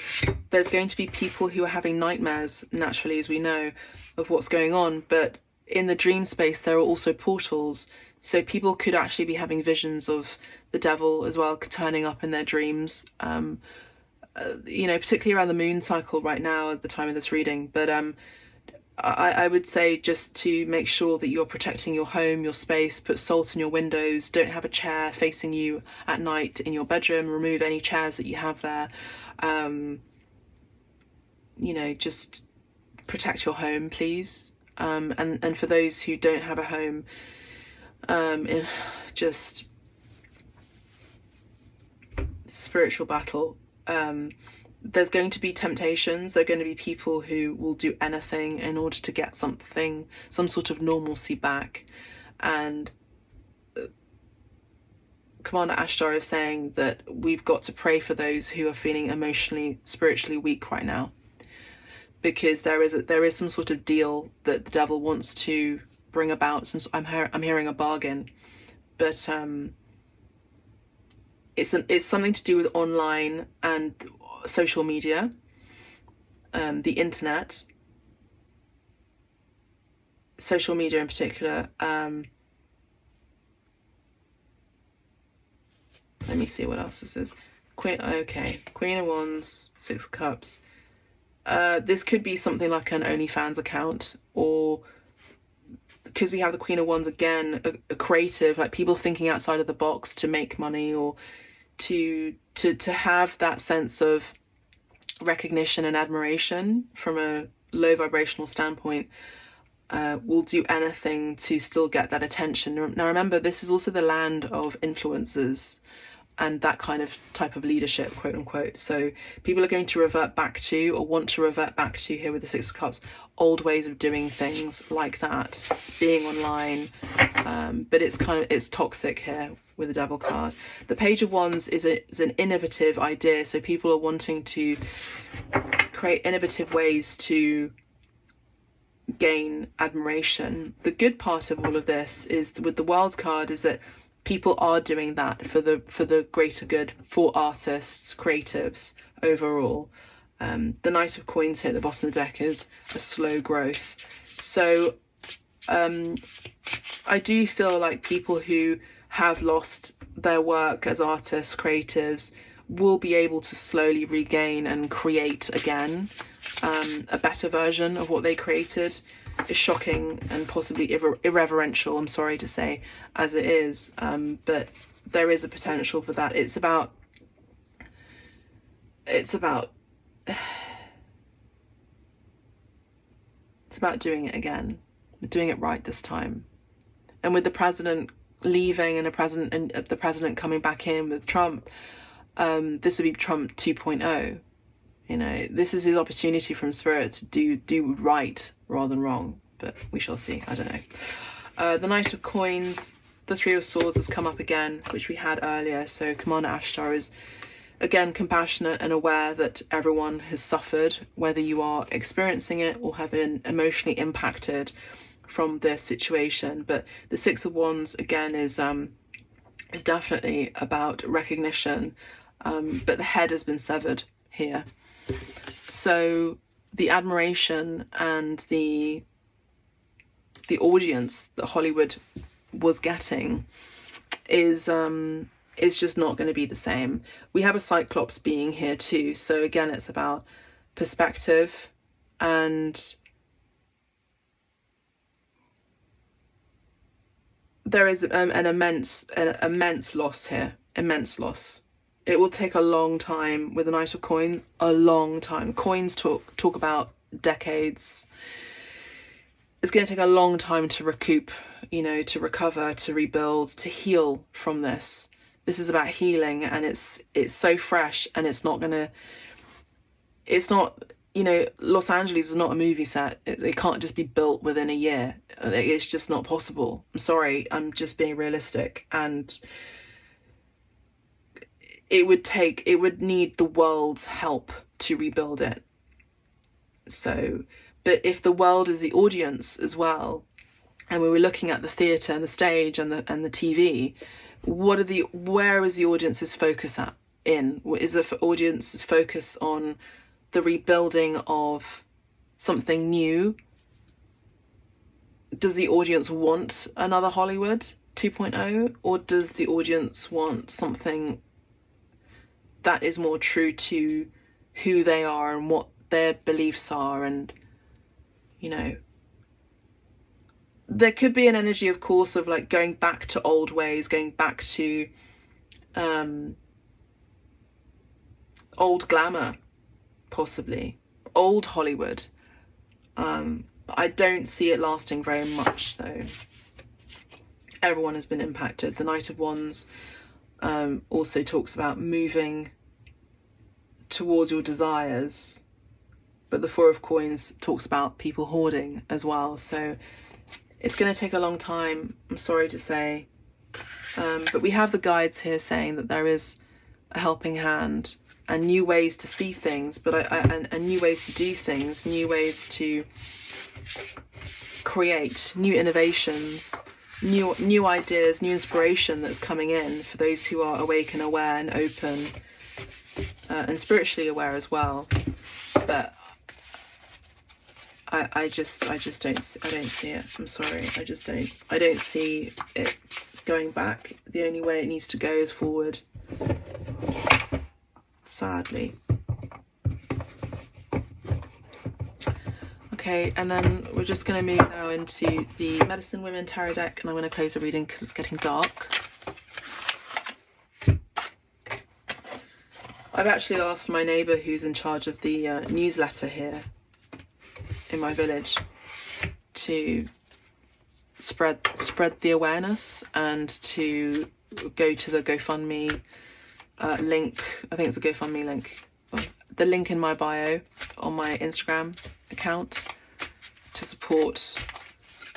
there's going to be people who are having nightmares, naturally, as we know, of what's going on, but in the dream space there are also portals, so people could actually be having visions of the devil as well, turning up in their dreams, you know, particularly around the moon cycle right now at the time of this reading. But I would say just to make sure that you're protecting your home, your space, put salt in your windows, don't have a chair facing you at night in your bedroom, remove any chairs that you have there, you know, just protect your home, please. And for those who don't have a home, it's a spiritual battle. There's going to be temptations. There are going to be people who will do anything in order to get something, some sort of normalcy back. And Commander Ashtar is saying that we've got to pray for those who are feeling emotionally, spiritually weak right now, because there is some sort of deal that the devil wants to bring about. I'm hearing a bargain, but it's something to do with online and social media, the internet, social media in particular. Let me see what else this is. Queen of Wands, Six of Cups. This could be something like an OnlyFans account, or because we have the Queen of Wands again, a creative, like people thinking outside of the box to make money, or to have that sense of recognition and admiration from a low vibrational standpoint, will do anything to still get that attention. Now remember, this is also the land of influencers and that kind of type of leadership, quote unquote. So people are going to revert back to, or want to revert back to, here with the Six of Cups, old ways of doing things like that, being online, but it's toxic here with the Devil card. The Page of Wands is an innovative idea, so people are wanting to create innovative ways to gain admiration. The good part of all of this is, with the World's card, is that people are doing that for the greater good, for artists, creatives overall. The Knight of Coins here at the bottom of the deck is a slow growth. So I do feel like people who have lost their work as artists, creatives, will be able to slowly regain and create again a better version of what they created. Is shocking and possibly irreverential, I'm sorry to say, as it is, but there is a potential for that. It's about doing it again, doing it right this time. And with the president leaving and the president coming back in with Trump, this would be Trump 2.0. You know, this is his opportunity from Spirit to do right rather than wrong, but we shall see. I don't know. The Knight of Coins, the Three of Swords has come up again, which we had earlier. So Commander Ashtar is again compassionate and aware that everyone has suffered, whether you are experiencing it or have been emotionally impacted from this situation. But the Six of Wands again is definitely about recognition, but the head has been severed here. So the admiration and the the audience that Hollywood was getting is just not going to be the same. We have a Cyclops being here too, so again, it's about perspective, and there is an immense loss here, immense loss. It will take a long time with the Knight of Coins, a long time. Coins talk about decades. It's going to take a long time to recoup, you know, to recover, to rebuild, to heal from this. This is about healing, and it's so fresh, and it's not, you know, Los Angeles is not a movie set. It can't just be built within a year. It's just not possible. I'm sorry, I'm just being realistic. And it would need the world's help to rebuild it. So, but if the world is the audience as well, and we were looking at the theatre and the stage and the TV, where is the audience's focus at? Is the audience's focus on the rebuilding of something new? Does the audience want another Hollywood 2.0, or does the audience want something that is more true to who they are and what their beliefs are? And, you know, there could be an energy, of course, of like going back to old ways, going back to old glamour, possibly old Hollywood. I don't see it lasting very much though. Everyone has been impacted. The Knight of Wands also talks about moving towards your desires, but the Four of Coins talks about people hoarding as well. So it's going to take a long time, I'm sorry to say, but we have the guides here saying that there is a helping hand and new ways to see things, but and new ways to do things, new ways to create, new innovations, new ideas, new inspiration that's coming in for those who are awake and aware and open, and spiritually aware as well. But I just don't see it. I'm sorry, I don't see it going back. The only way it needs to go is forward, sadly. Okay, and then we're just going to move now into the Medicine Women Tarot deck, and I'm going to close the reading because it's getting dark. I've actually asked my neighbour who's in charge of the newsletter here in my village to spread the awareness and to go to the GoFundMe link. I think it's a GoFundMe link. The link in my bio on my Instagram account to support.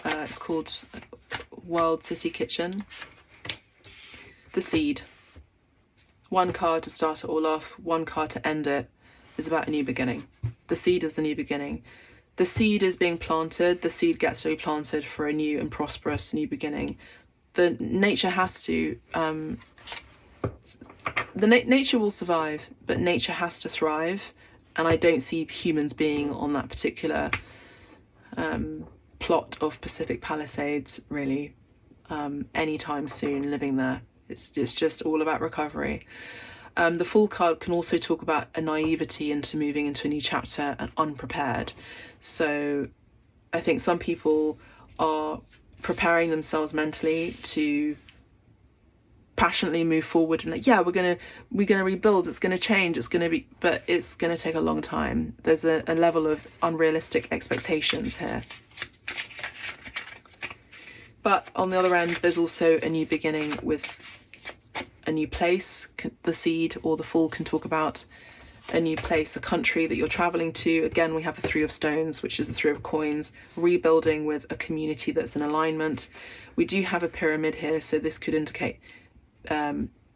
It's called World City Kitchen. The Seed. One card to start it all off, one card to end it, is about a new beginning. The seed is the new beginning. The seed is being planted. The seed gets to be planted for a new and prosperous new beginning. The nature has to. Nature will survive, but nature has to thrive, and I don't see humans being on that particular plot of Pacific Palisades really anytime soon, living there. It's just all about recovery. The Fool card can also talk about a naivety into moving into a new chapter and unprepared. So I think some people are preparing themselves mentally to passionately move forward and like, yeah, we're gonna rebuild, it's gonna change, it's gonna be, but it's gonna take a long time. There's a level of unrealistic expectations here. But on the other end, there's also a new beginning with a new place. The Seed or the Fool can talk about a new place, a country that you're traveling to. Again, we have the Three of Stones, which is the Three of Coins, rebuilding with a community that's in alignment. We do have a pyramid here, so this could indicate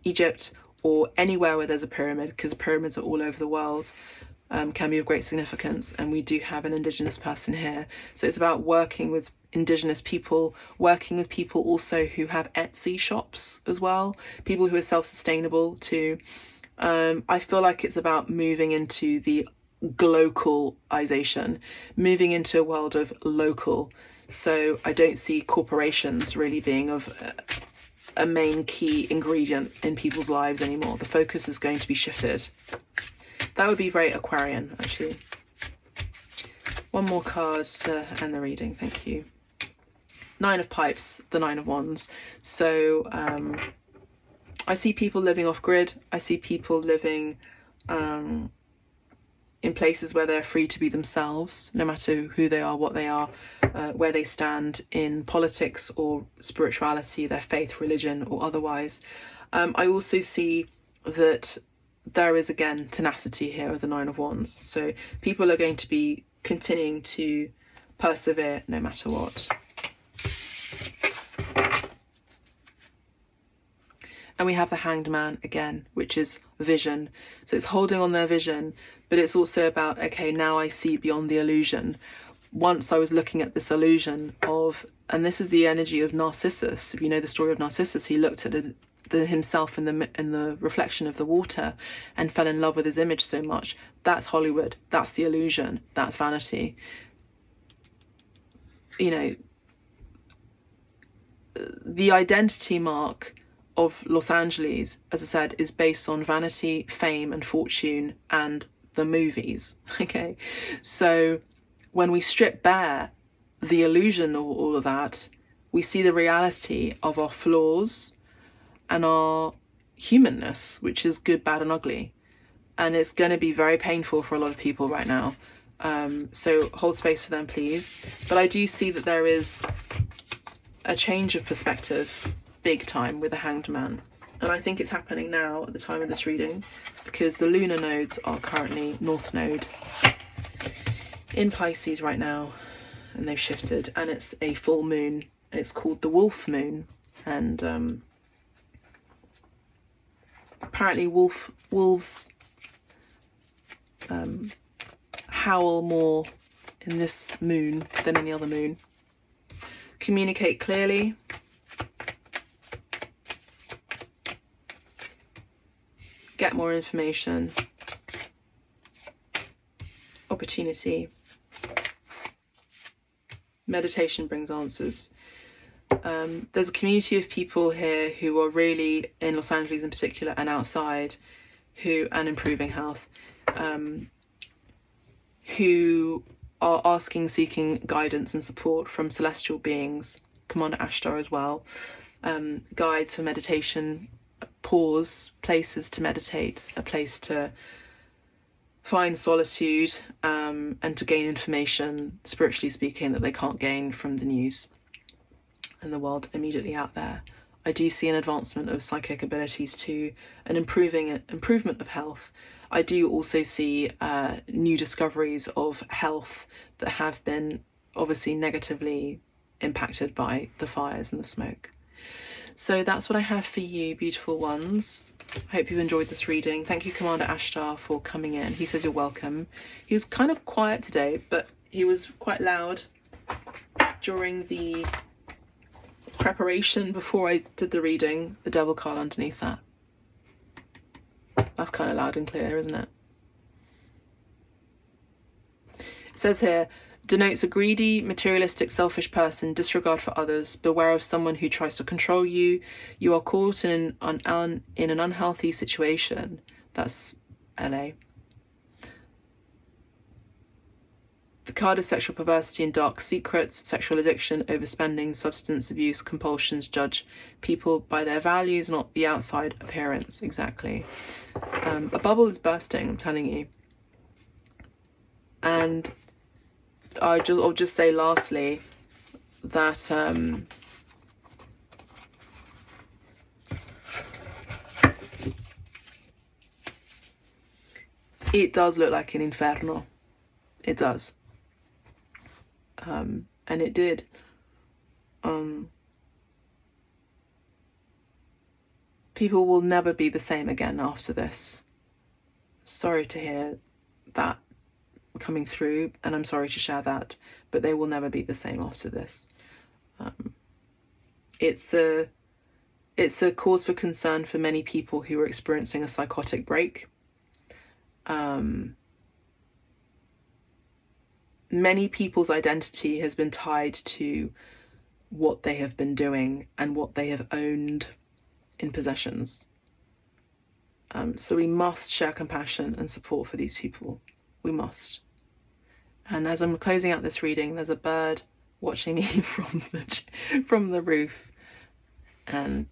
Egypt or anywhere where there's a pyramid, because pyramids are all over the world, can be of great significance. And we do have an Indigenous person here, so it's about working with Indigenous people, working with people also who have Etsy shops as well, people who are self-sustainable too. I feel like it's about moving into the glocalization, moving into a world of local. So I don't see corporations really being of a main key ingredient in people's lives anymore. The focus is going to be shifted. That would be very Aquarian, actually. One more card to end the reading, thank you. Nine of Pipes, the Nine of Wands. So I see people living off grid. I see people living in places where they're free to be themselves, no matter who they are, what they are, where they stand in politics or spirituality, their faith, religion, or otherwise. I also see that there is, again, tenacity here with the Nine of Wands. So people are going to be continuing to persevere no matter what. And we have the Hanged Man again, which is vision. So it's holding on their vision, but it's also about, okay, now I see beyond the illusion. Once I was looking at this illusion of, and this is the energy of Narcissus. If you know the story of Narcissus, he looked at himself in the reflection of the water and fell in love with his image so much. That's Hollywood. That's the illusion. That's vanity. You know, the identity mark of Los Angeles, as I said, is based on vanity, fame and fortune and the movies. Okay, so when we strip bare the illusion of all of that, we see the reality of our flaws and our humanness, which is good, bad and ugly. And it's going to be very painful for a lot of people right now. So hold space for them, please. But I do see that there is a change of perspective, big time, with the Hanged Man. And I think it's happening now at the time of this reading, because the lunar nodes are currently North Node in Pisces right now, and they've shifted, and it's a full moon. It's called the Wolf Moon, and apparently wolves howl more in this moon than any other moon. Communicate clearly. Get more information. Opportunity. Meditation brings answers. There's a community of people here who are really, in Los Angeles in particular and outside, and improving health, who are asking, seeking guidance and support from celestial beings, Commander Ashtar as well, guides for meditation, pause, places to meditate, a place to find solitude, and to gain information, spiritually speaking, that they can't gain from the news and the world immediately out there. I do see an advancement of psychic abilities too, an improvement of health. I do also see new discoveries of health that have been obviously negatively impacted by the fires and the smoke. So that's what I have for you, beautiful ones. I hope you enjoyed this reading. Thank you, Commander Ashtar, for coming in. He says you're welcome. He was kind of quiet today, but he was quite loud during the preparation before I did the reading. The Devil card underneath that. That's kind of loud and clear, isn't it? It says here, denotes a greedy, materialistic, selfish person, disregard for others, beware of someone who tries to control you. You are caught in an unhealthy situation. That's LA. The card is sexual perversity and dark secrets, sexual addiction, overspending, substance abuse, compulsions. Judge people by their values, not the outside appearance. Exactly. A bubble is bursting, I'm telling you. And I'll just say lastly that it does look like an inferno. It does. And it did. People will never be the same again after this. Sorry to hear that coming through, and I'm sorry to share that, but they will never be the same after this. It's a cause for concern for many people who are experiencing a psychotic break. many people's identity has been tied to what they have been doing and what they have owned in possessions. So we must share compassion and support for these people. We must. And as I'm closing out this reading, there's a bird watching me from the roof, and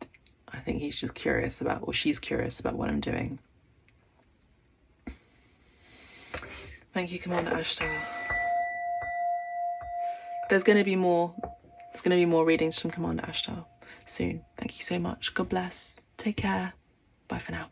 I think he's just curious about, or she's curious about what I'm doing. Thank you, Commander Ashtar. There's going to be more readings from Commander Ashtar soon. Thank you so much. God bless. Take care. Bye for now.